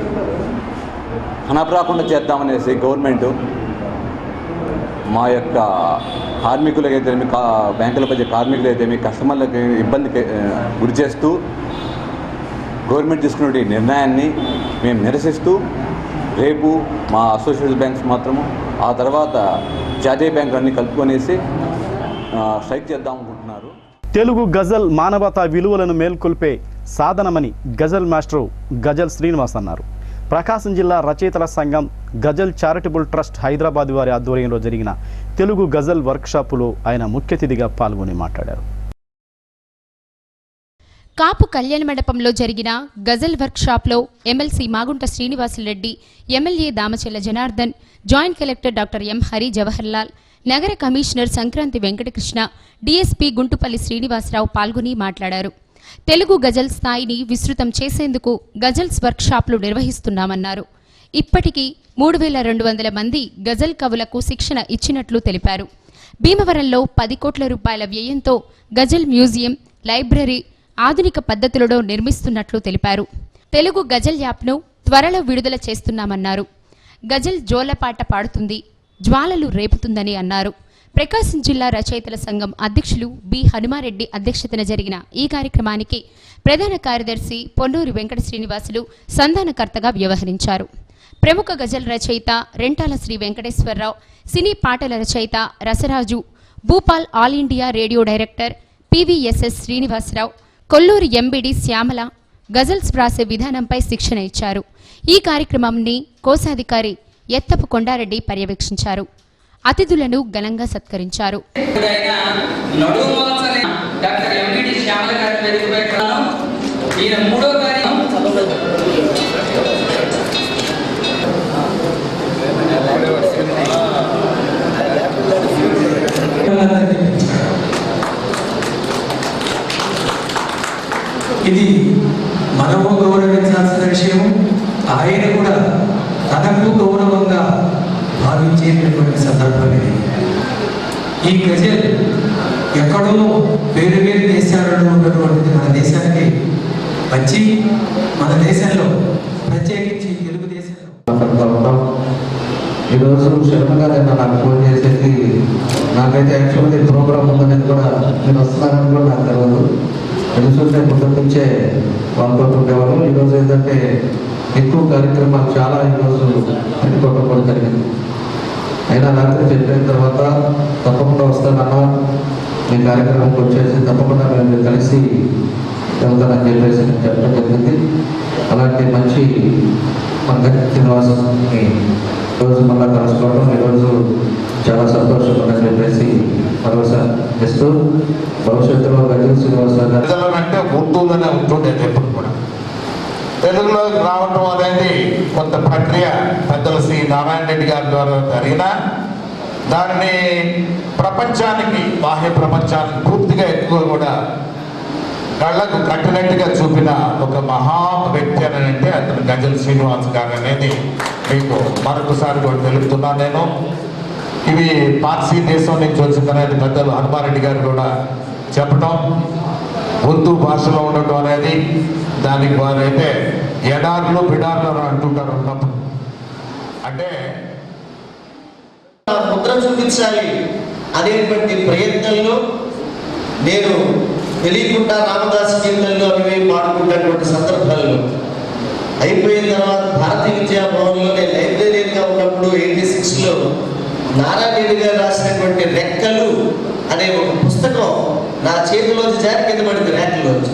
కనపరాకుండా చేద్దామనేసి గవర్నమెంటు మా యొక్క కార్మికులకైతేమి, బ్యాంకుల మధ్య కార్మికులైతేమి, కస్టమర్లకి ఇబ్బందికి గురి చేస్తూ గవర్నమెంట్ తీసుకునే నిర్ణయాన్ని మేము నిరసిస్తూ రేపు మా అసోసియేషన్ బ్యాంక్స్ మాత్రము, ఆ తర్వాత జాతీయ బ్యాంకులన్నీ కలుపుకొనేసి స్ట్రైక్ చేద్దాం అనుకుంటున్నారు. తెలుగు గజల్ మానవతా విలువలను మేల్కొల్పే సాధనమని గజల్ మాస్టర్ గజల్ శ్రీనివాస్ అన్నారు. ప్రకాశం జిల్లా రచయితల సంఘం గజల్ చారిటబుల్ ట్రస్ట్ హైదరాబాద్ వారి ఆధ్వర్యంలో జరిగిన తెలుగు గజల్ వర్క్షాపులో ఆయన ముఖ్య అతిథిగా పాల్గొని మాట్లాడారు. కాపు కళ్యాణ మండపంలో జరిగిన గజల్ వర్క్షాప్లో MLC Magunta Srinivasulareddy, MLA Damachella Janardhan, joint collector doctor M Hari Jawaharlal, నగర కమిషనర్ సంక్రాంతి వెంకటకృష్ణ, డీఎస్పీ గుంటుపల్లి శ్రీనివాసరావు పాల్గొని మాట్లాడారు. తెలుగు గజల్ స్థాయిని విస్తృతం చేసేందుకు గజల్స్ వర్క్షాప్లు నిర్వహిస్తున్నామన్నారు. ఇప్పటికీ 3,200 మంది గజల్ కవులకు శిక్షణ ఇచ్చినట్లు తెలిపారు. భీమవరంలో 10 కోట్ల రూపాయల వ్యయంతో గజల్ మ్యూజియం, లైబ్రరీ ఆధునిక పద్ధతులలో నిర్మిస్తున్నట్లు తెలిపారు. తెలుగు గజల్ యాప్ను త్వరలో విడుదల చేస్తున్నామన్నారు. గజల్ జోలపాట పాడుతుంది, జ్వాలలు రేపుతుందని అన్నారు. ప్రకాశం జిల్లా రచయితల సంఘం అధ్యక్షులు బి హనుమారెడ్డి అధ్యక్షతన జరిగిన ఈ కార్యక్రమానికి ప్రధాన కార్యదర్శి పొన్నూరి వెంకట శ్రీనివాసులు సంధానకర్తగా వ్యవహరించారు. ప్రముఖ గజల్ రచయిత రెంటాల శ్రీ వెంకటేశ్వరరావు, సినీ పాటల రచయిత Rasaraju, Bhupal all India radio director PVSS Srinivasarao, Kolluru MBD Shyamala గజల్స్ వ్రాసే విధానంపై శిక్షణ ఇచ్చారు. ఈ కార్యక్రమాన్ని కోశాధికారి ఎత్తపు కొండారెడ్డి పర్యవేక్షించారు. అతిథులను ఘనంగా సత్కరించారు. ఇది మనము గౌరవించాల్సిన విషయం. ఆయన కూడా జరిగినటువంటి సందర్భం ఇది. ఈ గజల్ ఎక్కడో వేరు వేరు దేశాలలో ఉన్నటువంటిది మన దేశానికి వచ్చి మన దేశంలో ప్రత్యేకించి తెలుగుదేశంలో ఈరోజు శర్మ గారు నాకు ఫోన్ చేసేసి నాకైతే యాక్చువల్గా ప్రోగ్రామ్ ఉందనేది కూడా నేను వస్తున్నానని కూడా నాకు తెలియదు. తెలుసుంటే ముందు నుంచే వాళ్ళతో ఉండేవాళ్ళు. ఈరోజు ఏంటంటే ఎక్కువ కార్యక్రమాలు చాలా ఈరోజు పెట్టుకోవడం జరిగింది. అయినా రాత్రి చెప్పిన తర్వాత తప్పకుండా వస్తానన్నా మీ కార్యక్రమంకి వచ్చేసి తప్పకుండా మేము కలిసి వెళ్తానని చెప్పేసి చెప్పడం జరిగింది. అలాంటి మంచి మన శ్రీనివాసని ఈరోజు మళ్ళీ కలుసుకోవడం ఈరోజు చాలా సంతోషంగా ఉందని చెప్పేసి మరోసారి ఇస్తూ భవిష్యత్తులో గజల్ శ్రీనివాసరావు గారు అంటే ఉర్దూలోనే ఉంటుండేది ఎప్పుడు కూడా. తెలుగులోకి రావటం అనేది కొంత ప్రక్రియ పెద్దలు శ్రీ నారాయణ రెడ్డి గారి ద్వారా జరిగిన దాన్ని ప్రపంచానికి బాహ్య ప్రపంచానికి పూర్తిగా ఎక్కువ కూడా కళ్ళకు కట్టినట్టుగా చూపిన ఒక మహా వ్యక్తి అని అంటే అతను గజల్ శ్రీనివాస్ గారు అనేది మీకు మరొకసారి కూడా తెలుపుతున్నాను నేను. ఇవి పార్సీ దేశం నుంచి వచ్చిందనేది పెద్దలు హనుమారెడ్డి గారు కూడా చెప్పడం, ఉర్దూ భాషలో ఉండటం అనేది దానికి వారైతే ఎడార్లు బిడార్లు అంటుంటారు ఉన్నప్పుడు. అంటే ముద్ర చూపించాలి అనేటువంటి ప్రయత్నంలో నేను తెలియకుండా రామదాస్ కీర్తనలు అవి పాడుకుంటున్నటువంటి సందర్భాల్లో అయిపోయిన తర్వాత భారతీయ విద్యాభవన్లో నేను లైబ్రరీగా ఉన్నప్పుడు 86లో నారాయణ రెడ్డి గారు రాసినటువంటి రెక్కలు అనే ఒక పుస్తకం నా చేతిలోంచి జారి కింద పడింది ర్యాక్లోంచి.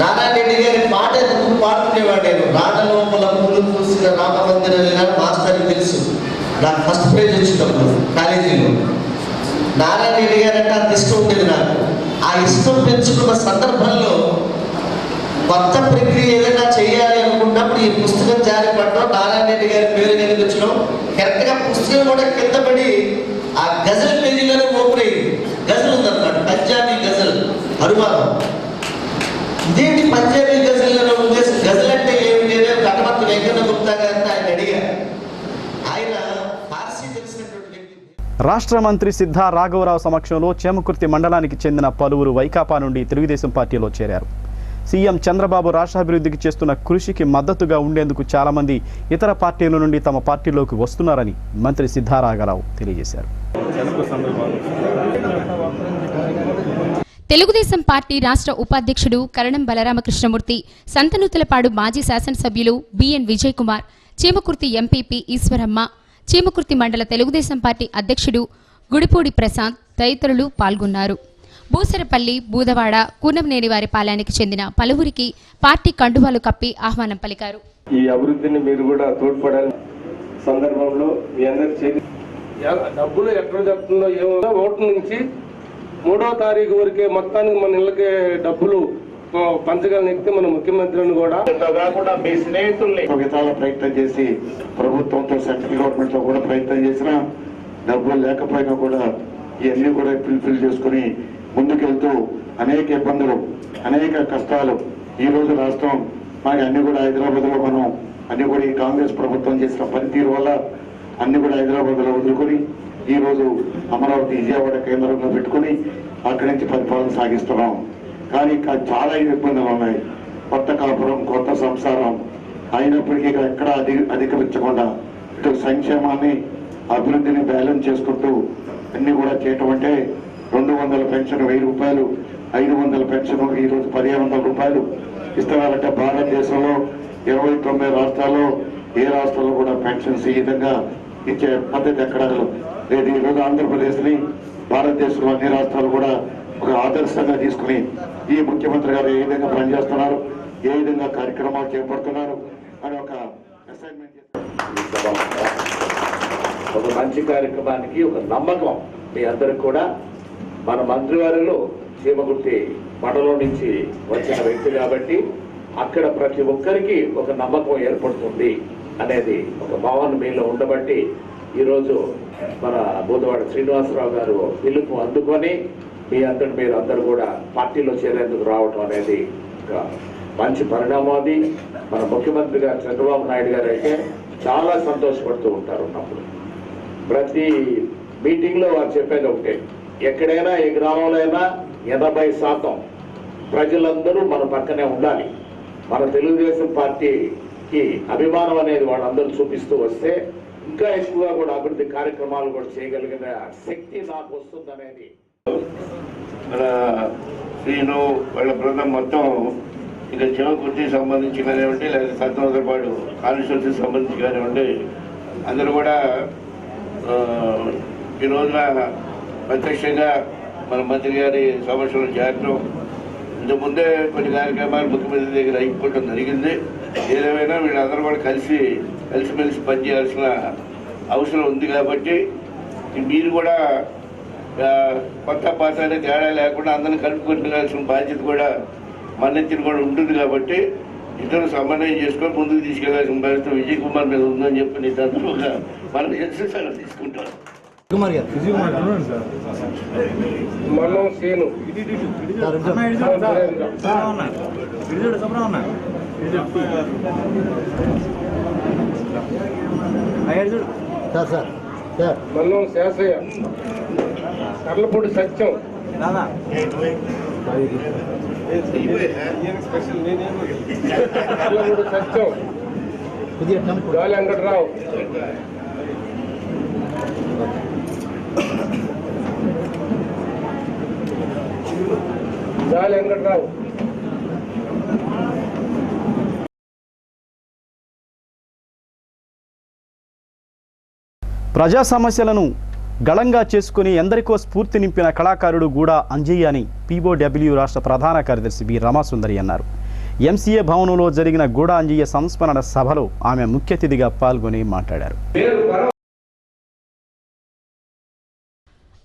నారాయణ రెడ్డి గారి పాట ఎందుకు పాడుకునేవాడు నేను. రాజలోపల పూలు పూసిన రామమందిరం మాస్టర్కి తెలుసు. నాకు ఫస్ట్ ప్రైజ్ వచ్చినప్పుడు కాలేజీలో నారాయణ రెడ్డి గారు అంటే అంత ఇష్టం ఉండేది నాకు. ఆ ఇష్టం పెంచుకున్న సందర్భంలో కొత్త ప్రక్రియ ఏదైనా చేయాలి అనుకున్నప్పుడు ఈ పుస్తకం జారి పడడం, నారాయణ రెడ్డి గారి పేరు కనిపించడం, కరెక్ట్గా పుస్తకం కూడా కింద పడి ఆ గజల్ పేజీలోనే ఓపెన్ అయింది. గజల్ ఉందన్నమాట, పంజాబీ గజల్ అనువాదం. ఇదేంటి పంజాబీ గజల్లో ఉంది, గజల్ అంటే ఏమిటి అనేది కటమర్తి వెంకన్న గుప్తా గారిని ఆయన అడిగారు. ఆయన పార్సీ తెలిసినటువంటి వ్యక్తి. రాష్ట్ర మంత్రి సిద్ధా రాఘవరావు సమక్షంలో చేమకుర్తి మండలానికి చెందిన పలువురు వైకాపా నుండి తెలుగుదేశం పార్టీలో చేరారు. సీఎం చంద్రబాబు రాష్ట్రాభివృద్ధికి చేస్తున్న కృషికి మద్దతుగా ఉండేందుకు చాలామంది ఇతర పార్టీల నుండి తమ పార్టీలోకి వస్తున్నారని మంత్రి సిద్ధా రాఘవరావు తెలియజేశారు. తెలుగుదేశం పార్టీ రాష్ట్ర ఉపాధ్యక్షుడు కరణం బలరామకృష్ణమూర్తి, సంతనూతలపాడు మాజీ శాసనసభ్యులు బిఎన్ విజయ్ కుమార్, చీమకుర్తి ఎంపీపీ ఈశ్వరమ్మ, చీమకుర్తి మండల తెలుగుదేశం పార్టీ అధ్యక్షుడు గుడిపూడి ప్రసాద్ తదితరులు పాల్గొన్నారు. బూసరపల్లి, బూదవాడ, కూనంనేనివారి పాలెనికి చెందిన పలువురికి పార్టీ కండువాలు కప్పి ఆహ్వానం పలికారు. ఈ అభివృద్ధిని మీరు కూడా తోడ్పడాలి సందర్భంలో మీ అందరి డబ్బులు ఎక్కడ చెప్తుందో ఏమో. ఓటు నుంచి 3వ తారీఖు వరకే మొత్తానికి మన ఇళ్ళకే డబ్బులు పంచగలని వ్యక్తి మన ముఖ్యమంత్రిని కూడా కాకుండా మీ స్నేహితుల్ని విధాల ప్రయత్నం చేసి ప్రభుత్వంతో సెంట్రల్ గవర్నమెంట్ తో కూడా ప్రయత్నం చేసినా డబ్బులు లేకపోయినా కూడా ఇవన్నీ కూడా ఫుల్ఫిల్ చేసుకుని ముందుకెళ్తూ అనేక ఇబ్బందులు, అనేక కష్టాలు ఈ రోజు రాష్ట్రం మాకు అన్ని కూడా హైదరాబాద్లో మనం అన్ని కూడా ఈ కాంగ్రెస్ ప్రభుత్వం చేసిన పనితీరు వల్ల అన్ని కూడా హైదరాబాద్లో వదులుకొని ఈ రోజు అమరావతి విజయవాడ కేంద్రంగా పెట్టుకుని అక్కడి నుంచి పరిపాలన సాగిస్తున్నాం. కానీ చాలా ఇబ్బందులు ఉన్నాయి. కొత్త కాపురం, కొత్త సంసారం అయినప్పటికీ ఎక్కడ అధిగమించకుండా ఇటు సంక్షేమాన్ని అభివృద్ధిని బ్యాలెన్స్ చేసుకుంటూ అన్ని కూడా చేయటం అంటే 200 పెన్షన్ 1000 రూపాయలు, 500 పెన్షన్ ఈరోజు 1500 రూపాయలు ఇస్తున్నారంటే భారతదేశంలో 29 రాష్ట్రాల్లో ఏ రాష్ట్రంలో కూడా పెన్షన్స్ ఈ విధంగా ఇచ్చే పద్ధతి ఎక్కడ లేదు. ఈరోజు ఆంధ్రప్రదేశ్ని భారతదేశంలో అన్ని రాష్ట్రాలు కూడా ఒక ఆదర్శంగా తీసుకుని ఈ ముఖ్యమంత్రి గారు ఏ విధంగా పనిచేస్తున్నారు, ఏ విధంగా కార్యక్రమాలు చేపడుతున్నారు అని ఒక అసైన్మెంట్ ఒక మంచి కార్యక్రమానికి ఒక నమ్మకం మీ అందరికి కూడా. మన మంత్రివారిలో చీమకుర్తి మండలం నుంచి వచ్చిన వ్యక్తి కాబట్టి అక్కడ ప్రతి ఒక్కరికి ఒక నమ్మకం ఏర్పడుతుంది అనేది ఒక భావన మీలో ఉండబట్టి ఈరోజు మన బూదవాడ శ్రీనివాసరావు గారు పిలుపు అందుకొని మీ అందరు మీరు అందరూ కూడా పార్టీలో చేరేందుకు రావటం అనేది ఒక మంచి పరిణామం. అది మన ముఖ్యమంత్రి గారు చంద్రబాబు నాయుడు గారు అయితే చాలా సంతోషపడుతూ ఉంటారు ఉన్నప్పుడు. ప్రతి మీటింగ్లో వారు చెప్పేది ఒకటే, ఎక్కడైనా ఏ గ్రామంలో అయినా 80% ప్రజలందరూ మన పక్కనే ఉండాలి. మన తెలుగుదేశం పార్టీకి అభిమానం అనేది వాళ్ళందరూ చూపిస్తూ వస్తే ఇంకా ఎక్కువగా కూడా అభివృద్ధి కార్యక్రమాలు కూడా చేయగలిగిన శక్తి నాకు వస్తుందనేది మన శ్రీను వాళ్ళ బృందం మొత్తం ఇక జీవకుర్తికి సంబంధించి కానివ్వండి, లేదా సత్యవదరపాడు కాన్స్టిట్యూన్సీకి సంబంధించి కానివ్వండి, అందరూ కూడా ఈ రోజున ప్రత్యక్షంగా మన మంత్రి గారి సమస్యలు చేరటం, ఇంతకుముందే కొన్ని కార్యక్రమాలు ముఖ్యమంత్రి దగ్గర అయిపోవడం జరిగింది. ఏదేమైనా వీళ్ళందరూ కూడా కలిసిమెలిసి పనిచేయాల్సిన అవసరం ఉంది. కాబట్టి మీరు కూడా కొత్త పాత అనే తేడా లేకుండా అందరిని కలుపుకుంటున్నాల్సిన బాధ్యత కూడా మన ఎత్తున కూడా ఉంటుంది. కాబట్టి ఇద్దరు సమన్వయం చేసుకొని ముందుకు తీసుకెళ్లాల్సిన బాధ్యత విజయ్ కుమార్ మీద ఉందని చెప్పి నేను తరఫున మనం సెలవు తీసుకుంటాను. మనం సీను మల్లం శేషయ్య, కర్లపూడి సత్యం, కర్లపూడి సత్యం, గాలి వెంకటరావు, గాలి వెంకటరావు, ప్రజా సమస్యలను గళంగా చేసుకుని ఎందరికో స్ఫూర్తి నింపిన కళాకారుడు గూడా అంజయ్య అని పీఓడబ్ల్యూ రాష్ట్ర ప్రధాన కార్యదర్శి బి రమాసుందరి అన్నారు. ఎంసీఏ భవనంలో జరిగిన గూడా అంజయ్య సంస్మరణ సభలో ఆమె ముఖ్య అతిథిగా పాల్గొని మాట్లాడారు.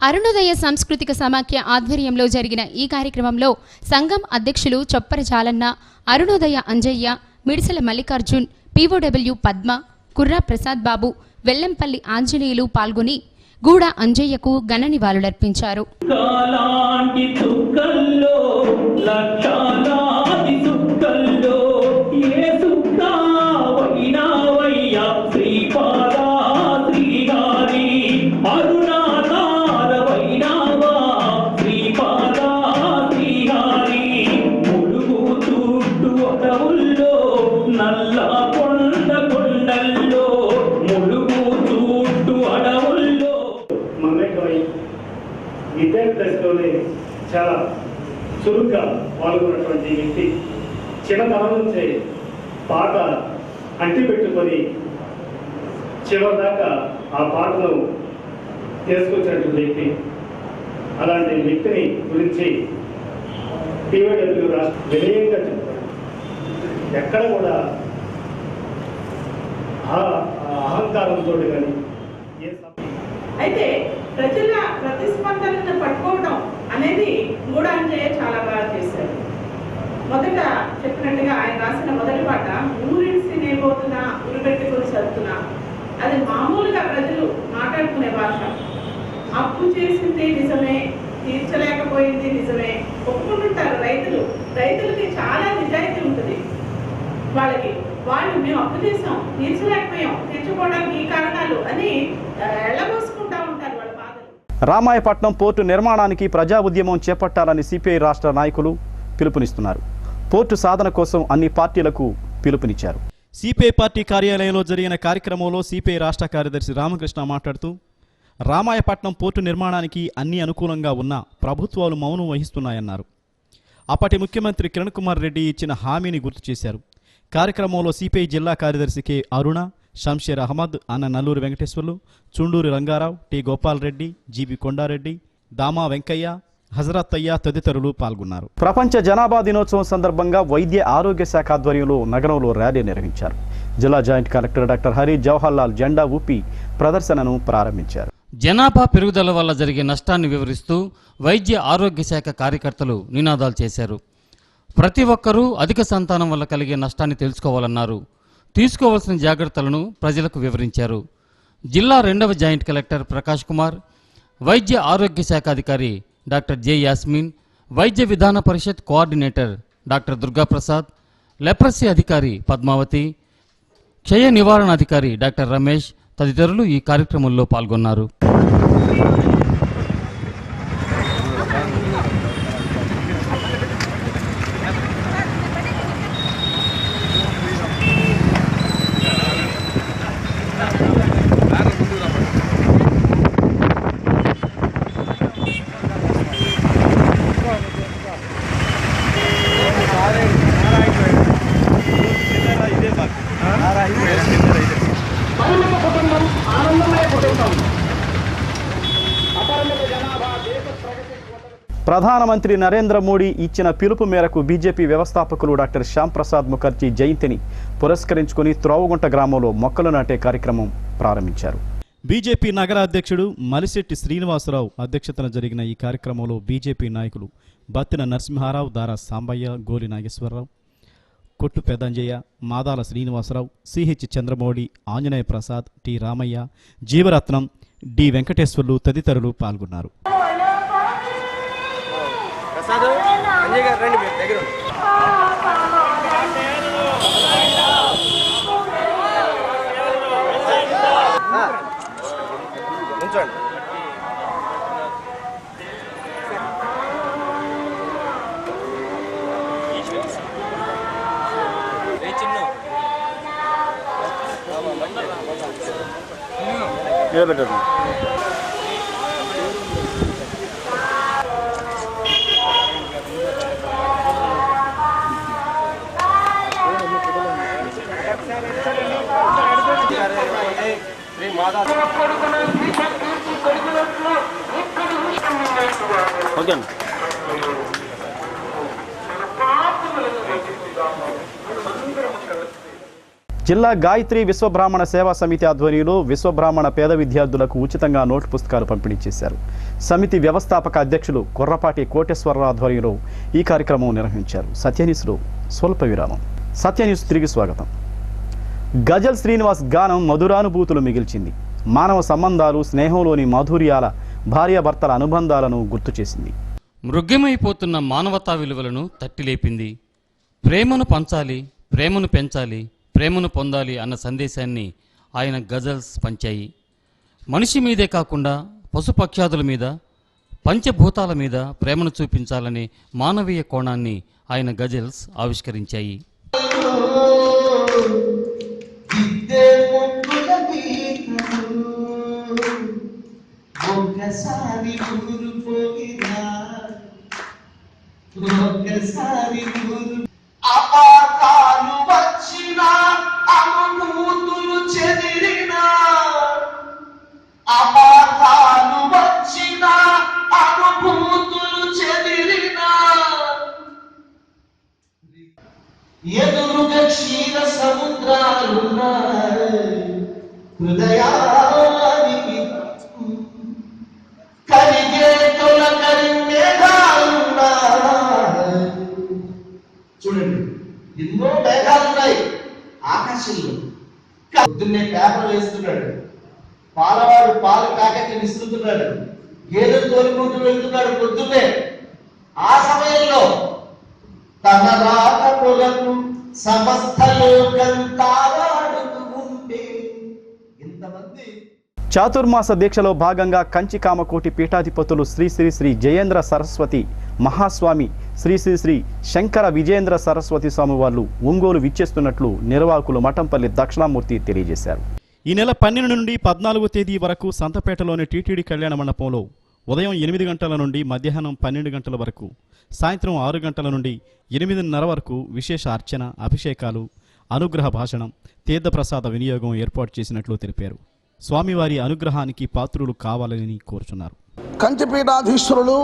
అరుణోదయ సాంస్కృతిక సమాఖ్య ఆధ్వర్యంలో జరిగిన ఈ కార్యక్రమంలో సంఘం అధ్యక్షులు చొప్పర జాలన్న, అరుణోదయ అంజయ్య, మిడిసల మల్లికార్జున్, పీఓడబ్ల్యూ పద్మ, కుర్రా ప్రసాద్ బాబు, వెల్లంపల్లి ఆంజనేయులు పాల్గొని గూడా అంజయ్యకు ఘన నివాళులర్పించారు. విద్యార్థిలోనే చాలా చురుగ్గా పాల్గొన్నటువంటి వ్యక్తి, చిన్నతనం నుంచే పాట అంటిపెట్టుకొని చివరిదాకా ఆ పాటను తీసుకొచ్చినటువంటి వ్యక్తి. అలాంటి వ్యక్తిని గురించి పీఓడబ్ల్యూ రాష్ట్ర వినయంగా చెప్తారు. ఎక్కడ కూడా అహంకారంతో కానీ అయితే ప్రజల ప్రతిస్పందనను పట్టుకోవడం అనేది గూడా అంజయ్య చాలా బాగా చేశారు. మొదట చెప్పినట్టుగా ఆయన రాసిన మొదటి పాట ఊరిసి నేపోతున్నా ఉరిపెట్టుకుని చదువుతున్నా, అది మామూలుగా ప్రజలు మాట్లాడుకునే భాష. అప్పు చేసింది నిజమే, తీర్చలేకపోయింది నిజమే, ఒప్పుకుంటుంటారు రైతులకి చాలా నిజాయితీ ఉంటుంది. వాళ్ళు మేము అప్పు చేసాం, తీర్చలేకపోయాం, తీర్చుకోవడానికి ఈ కారణాలు అని ఎళ్ళబోసుకుంటా ఉంటారు వాళ్ళ బాధలు. రామాయపట్నం పోర్టు నిర్మాణానికి ప్రజా ఉద్యమం చేపట్టాలని సిపిఐ రాష్ట్ర నాయకులు పిలుపునిస్తున్నారు. పోర్టు సాధన కోసం అన్ని పార్టీలకు పిలుపునిచ్చారు. సిపిఐ పార్టీ కార్యాలయంలో జరిగిన కార్యక్రమంలో సిపిఐ రాష్ట్ర కార్యదర్శి రామకృష్ణ మాట్లాడుతూ, రామాయపట్నం పోర్టు నిర్మాణానికి అన్ని అనుకూలంగా ఉన్నా ప్రభుత్వాలు మౌనం వహిస్తున్నాయన్నారు. అప్పటి ముఖ్యమంత్రి కిరణ్ కుమార్ రెడ్డి ఇచ్చిన హామీని గుర్తు చేశారు. కార్యక్రమంలో సిపిఐ జిల్లా కార్యదర్శి కె అరుణ, షంషేర్ అహ్మద్, అన్న నల్లూరు వెంకటేశ్వర్లు, చుండూరి రంగారావు, టి గోపాల్ రెడ్డి, జీబీ కొండారెడ్డి, దామా వెంకయ్య, హజరత్ అయ్య తదితరులు పాల్గొన్నారు. ప్రపంచ జనాభా దినోత్సవం సందర్భంగా వైద్య ఆరోగ్య శాఖ ఆధ్వర్యంలో నగరంలో ర్యాలీ నిర్వహించారు. జిల్లా joint collector doctor Hari Jawahar Lal జెండా ఊపి ప్రదర్శనను ప్రారంభించారు. జనాభా పెరుగుదల వల్ల జరిగే నష్టాన్ని వివరిస్తూ వైద్య ఆరోగ్య శాఖ కార్యకర్తలు నినాదాలు చేశారు. ప్రతి ఒక్కరూ అధిక సంతానం వల్ల కలిగే నష్టాన్ని తెలుసుకోవాలన్నారు. తీసుకోవాల్సిన జాగ్రత్తలను ప్రజలకు వివరించారు. జిల్లా 2వ జాయింట్ కలెక్టర్ ప్రకాష్ కుమార్, వైద్య ఆరోగ్య శాఖ అధికారి డాక్టర్ జె యాస్మిన్, వైద్య విధాన పరిషత్ కోఆర్డినేటర్ డాక్టర్ దుర్గాప్రసాద్, లెప్రసీ అధికారి పద్మావతి, క్షయ నివారణ అధికారి డాక్టర్ రమేష్ తదితరులు ఈ కార్యక్రమంలో పాల్గొన్నారు. ప్రధానమంత్రి నరేంద్ర మోడీ ఇచ్చిన పిలుపు మేరకు బీజేపీ వ్యవస్థాపకులు డాక్టర్ శ్యామ్ ప్రసాద్ ముఖర్జీ జయంతిని పురస్కరించుకుని త్రోవగుంట గ్రామంలో మొక్కలు నాటే కార్యక్రమం ప్రారంభించారు. బీజేపీ నగర అధ్యక్షుడు మలిశెట్టి శ్రీనివాసరావు అధ్యక్షతన జరిగిన ఈ కార్యక్రమంలో బీజేపీ నాయకులు బత్తిన నరసింహారావు, దారా Sambaiah, Goli Nageswararao, Kottu Pedanjaiah, Madala Srinivasarao, CH Chandramouli, Anjaneya Prasad, T Ramaiah, Jeevaratnam, D Venkateswarlu తదితరులు పాల్గొన్నారు. జిల్లా గాయత్రి విశ్వబ్రాహ్మణ సేవా సమితి ఆధ్వర్యంలో విశ్వబ్రాహ్మణ పేద విద్యార్థులకు ఉచితంగా నోటు పుస్తకాలు పంపిణీ చేశారు. సమితి వ్యవస్థాపక అధ్యక్షులు కొర్రపాటి కోటేశ్వరరావు ఆధ్వర్యంలో ఈ కార్యక్రమం నిర్వహించారు. సత్యన్యూస్లో స్వల్ప విరామం. సత్యన్యూస్ తిరిగి స్వాగతం. గజల్ శ్రీనివాస్ గానం మధురానుభూతులు మిగిల్చింది. మానవ సంబంధాలు, స్నేహంలోని మాధుర్యాల, భార్యాభర్తల అనుబంధాలను గుర్తు చేసింది. మృగ్యమైపోతున్న మానవతా విలువలను తట్టిలేపింది. ప్రేమను పంచాలి, ప్రేమను పెంచాలి, ప్రేమను పొందాలి అన్న సందేశాన్ని ఆయన గజల్స్ పంచాయి. మనిషి మీదే కాకుండా పశుపక్ష్యాదుల మీద, పంచభూతాల మీద ప్రేమను చూపించాలనే మానవీయ కోణాన్ని ఆయన గజల్స్ ఆవిష్కరించాయి. అపాకాలు వచ్చిన అనుభూతులు చెదిరిన, అపాకాలు వచ్చిన అనుభూతులు చెదిరిన, ఎదురుగా క్షీర సముద్రాలున్నాయి హృదయానికి, కరిగే తొలకరి మేఘాలున్నాయి. చూడండి, ఎన్నో మేఘాలు ఉన్నాయి ఆకాశంలో. పొద్దున్నే పేపర్ వేస్తున్నాడు, పాలవాడు పాలు ప్యాకెట్లు విసురుతున్నాడు, గేదెలు తోలుకుంటూ వెళ్తున్నాడు పొద్దున్నే. ఆ సమయంలో తన రాక కొరకు సమస్త లోకంతారాడుతూ ఉంటే ఇంతమంది. చాతుర్మాస దీక్షలో భాగంగా కంచి కామకోటి పీఠాధిపతులు శ్రీ శ్రీ శ్రీ జయేంద్ర సరస్వతి మహాస్వామి, శ్రీ శ్రీ శ్రీ శంకర విజయేంద్ర సరస్వతి స్వామి వారు ఒంగోలు విచ్చేస్తున్నట్లు నిర్వాహకులు మఠంపల్లి దక్షిణామూర్తి తెలియజేశారు. ఈ నెల 12 నుండి 14వ తేదీ వరకు సంతపేటలోని టీటీడీ కళ్యాణ మండపంలో ఉదయం 8 గంటల నుండి మధ్యాహ్నం 12 గంటల వరకు, సాయంత్రం 6 గంటల నుండి 8:30 వరకు విశేష అర్చన, అభిషేకాలు, అనుగ్రహ భాషణం, తీర్థప్రసాద వినియోగం ఏర్పాటు చేసినట్లు తెలిపారు. స్వామివారి అనుగ్రహానికి పాత్రులు కావాలని కోరుచున్నారు. కంచిపీఠాధీశ్వరులు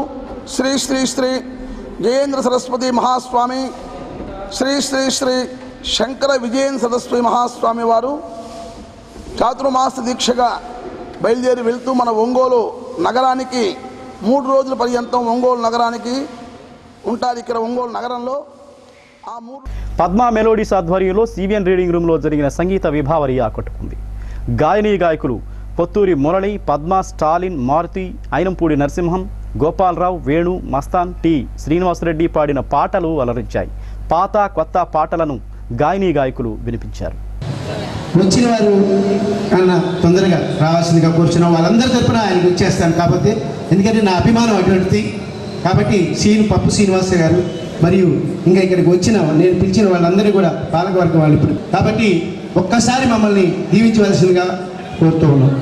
శ్రీ శ్రీ శ్రీ జయేంద్ర సరస్వతి మహాస్వామి, శ్రీ శ్రీ శ్రీ శంకర విజయేంద్ర సరస్వతి మహాస్వామి వారు చాతుర్మాస దీక్షగా బయలుదేరి వెళ్తూ మన ఒంగోలు నగరానికి 3 రోజుల పర్యంతం ఒంగోలు నగరానికి ఉంటారు. ఇక్కడ ఒంగోలు నగరంలో పద్మా మెలోడీస్ ఆధ్వర్యంలో సివిఎన్ రీడింగ్ రూమ్లో జరిగిన సంగీత విభావరి ఆకట్టుకుంది. గాయనీ గాయకులు పొత్తూరి మురళి, పద్మ, స్టాలిన్, మారుతి, ఐనంపూడి నరసింహం, గోపాలరావు, వేణు, మస్తాన్, టి శ్రీనివాసరెడ్డి పాడిన పాటలు అలరించాయి. పాత కొత్త పాటలను గాయనీ గాయకులు వినిపించారు. వచ్చిన వారు కన్నా తొందరగా రావాల్సిందిగా కూర్చున్నాం. వాళ్ళందరి తరపున ఆయనకు వచ్చేస్తాను కాబట్టి, ఎందుకంటే నా అభిమానం అటువంటిది. కాబట్టి పప్పు శ్రీనివాస గారు మరియు ఇంకా ఇక్కడికి వచ్చిన నేను పిలిచిన వాళ్ళందరూ కూడా పాలకవర్గం వాళ్ళు ఇప్పుడు, కాబట్టి ఒక్కసారి మమ్మల్ని దీవించవలసిందిగా కోరుతూ ఉన్నాం.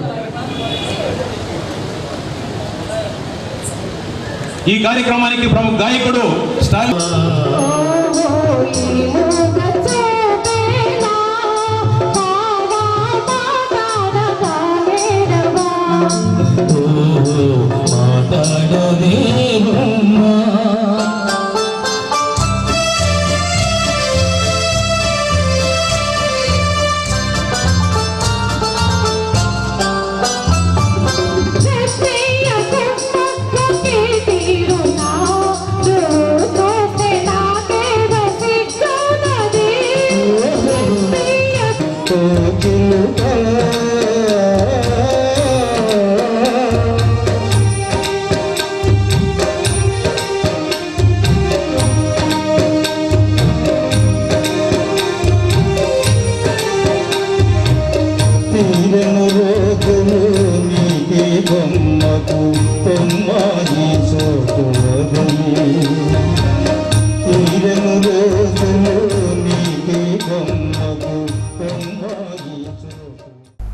ఈ కార్యక్రమానికి ప్రముఖ గాయకుడు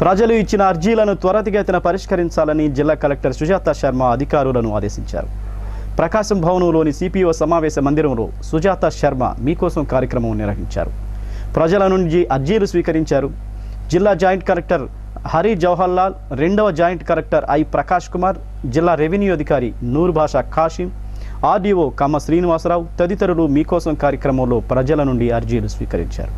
ప్రజలు ఇచ్చిన అర్జీలను త్వరితగతిన పరిష్కరించాలని జిల్లా కలెక్టర్ సుజాత శర్మ అధికారులను ఆదేశించారు. ప్రకాశం భవనంలోని సిపిఓ సమావేశ మందిరంలో సుజాత శర్మ మీకోసం కార్యక్రమం నిర్వహించారు. ప్రజల నుంచి అర్జీలు స్వీకరించారు. జిల్లా జాయింట్ కలెక్టర్ హరి జవహర్లాల్, రెండవ joint collector I Prakash Kumar, జిల్లా రెవెన్యూ అధికారి నూర్ భాషా కాషిం, ఆర్డీఓ కమ్మ శ్రీనివాసరావు తదితరులు మీకోసం కార్యక్రమంలో ప్రజల నుండి అర్జీలు స్వీకరించారు.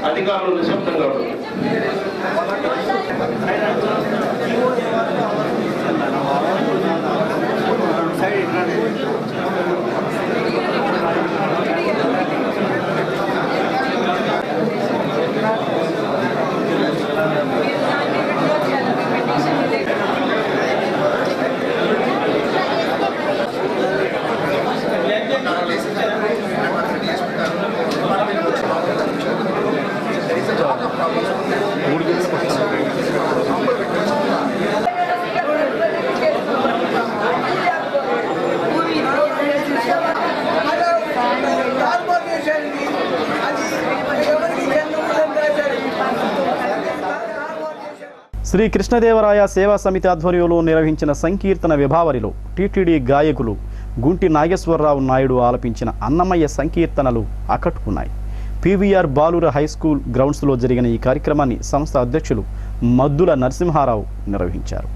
అధికారులు నిశ్శబ్దంగా ఉంటారు. శ్రీ కృష్ణదేవరాయ సేవా సమితి ఆధ్వర్యంలో నిర్వహించిన సంకీర్తన విభావరిలో టీటీడీ గాయకులు గుంటి నాగేశ్వరరావు నాయుడు ఆలపించిన అన్నమయ్య సంకీర్తనలు ఆకట్టుకున్నాయి. పీవీఆర్ బాలుర హై స్కూల్ గ్రౌండ్స్లో జరిగిన ఈ కార్యక్రమాన్ని సంస్థ అధ్యక్షులు మద్దుల నరసింహారావు నిర్వహించారు.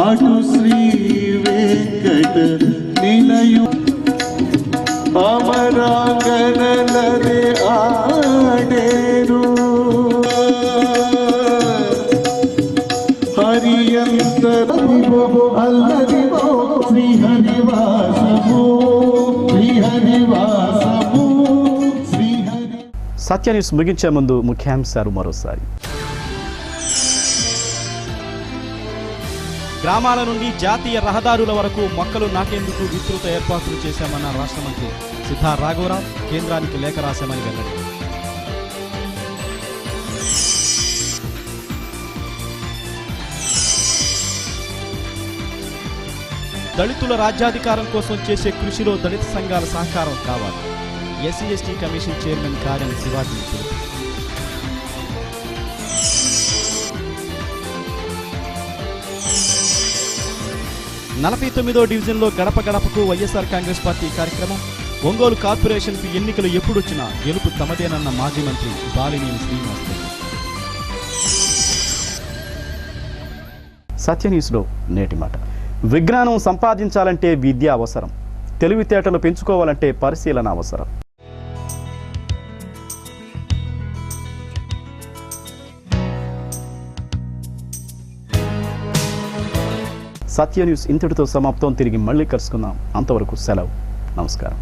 అటు శ్రీ వెంకట నిలయు అమరాంగనలనే ఆడేరు హరియంతరము అల్లదివో శ్రీహరివాసము శ్రీహరివాసము శ్రీహరి. సత్య న్యూస్ ముగించే ముందు ముఖ్యాంశాలు మరోసారి. గ్రామాల నుండి జాతీయ రహదారుల వరకు మొక్కలు నాటేందుకు విస్తృత ఏర్పాట్లు చేశామన్న రాష్ట్ర మంత్రి సిద్ధా రాఘవరావు కేంద్రానికి లేఖ రాశామని వెల్లడి. దళితుల రాజ్యాధికారం కోసం చేసే కృషిలో దళిత సంఘాల సహకారం కావాలి. ఎస్సీ ఎస్టీ కమిషన్ చైర్మన్ కార్యం శివాజీ పిలుపు. నలభై 39వ డివిజన్లో గడప గడపకు వైఎస్ఆర్ కాంగ్రెస్ పార్టీ కార్యక్రమం. ఒంగోలు కార్పొరేషన్కు ఎన్నికలు ఎప్పుడొచ్చినా గెలుపు తమదేనన్న మాజీ మంత్రి బాలినేని శ్రీనివాస్ రెడ్డి. సత్య న్యూస్లో నేటి మాట. విజ్ఞానం సంపాదించాలంటే విద్య అవసరం. తెలివితేటలు పెంచుకోవాలంటే పరిశీలన అవసరం. సత్య న్యూస్ ఇంతటితో సమాప్తం. తిరిగి మళ్ళీ కలుసుకుందాం. అంతవరకు సెలవు. నమస్కారం.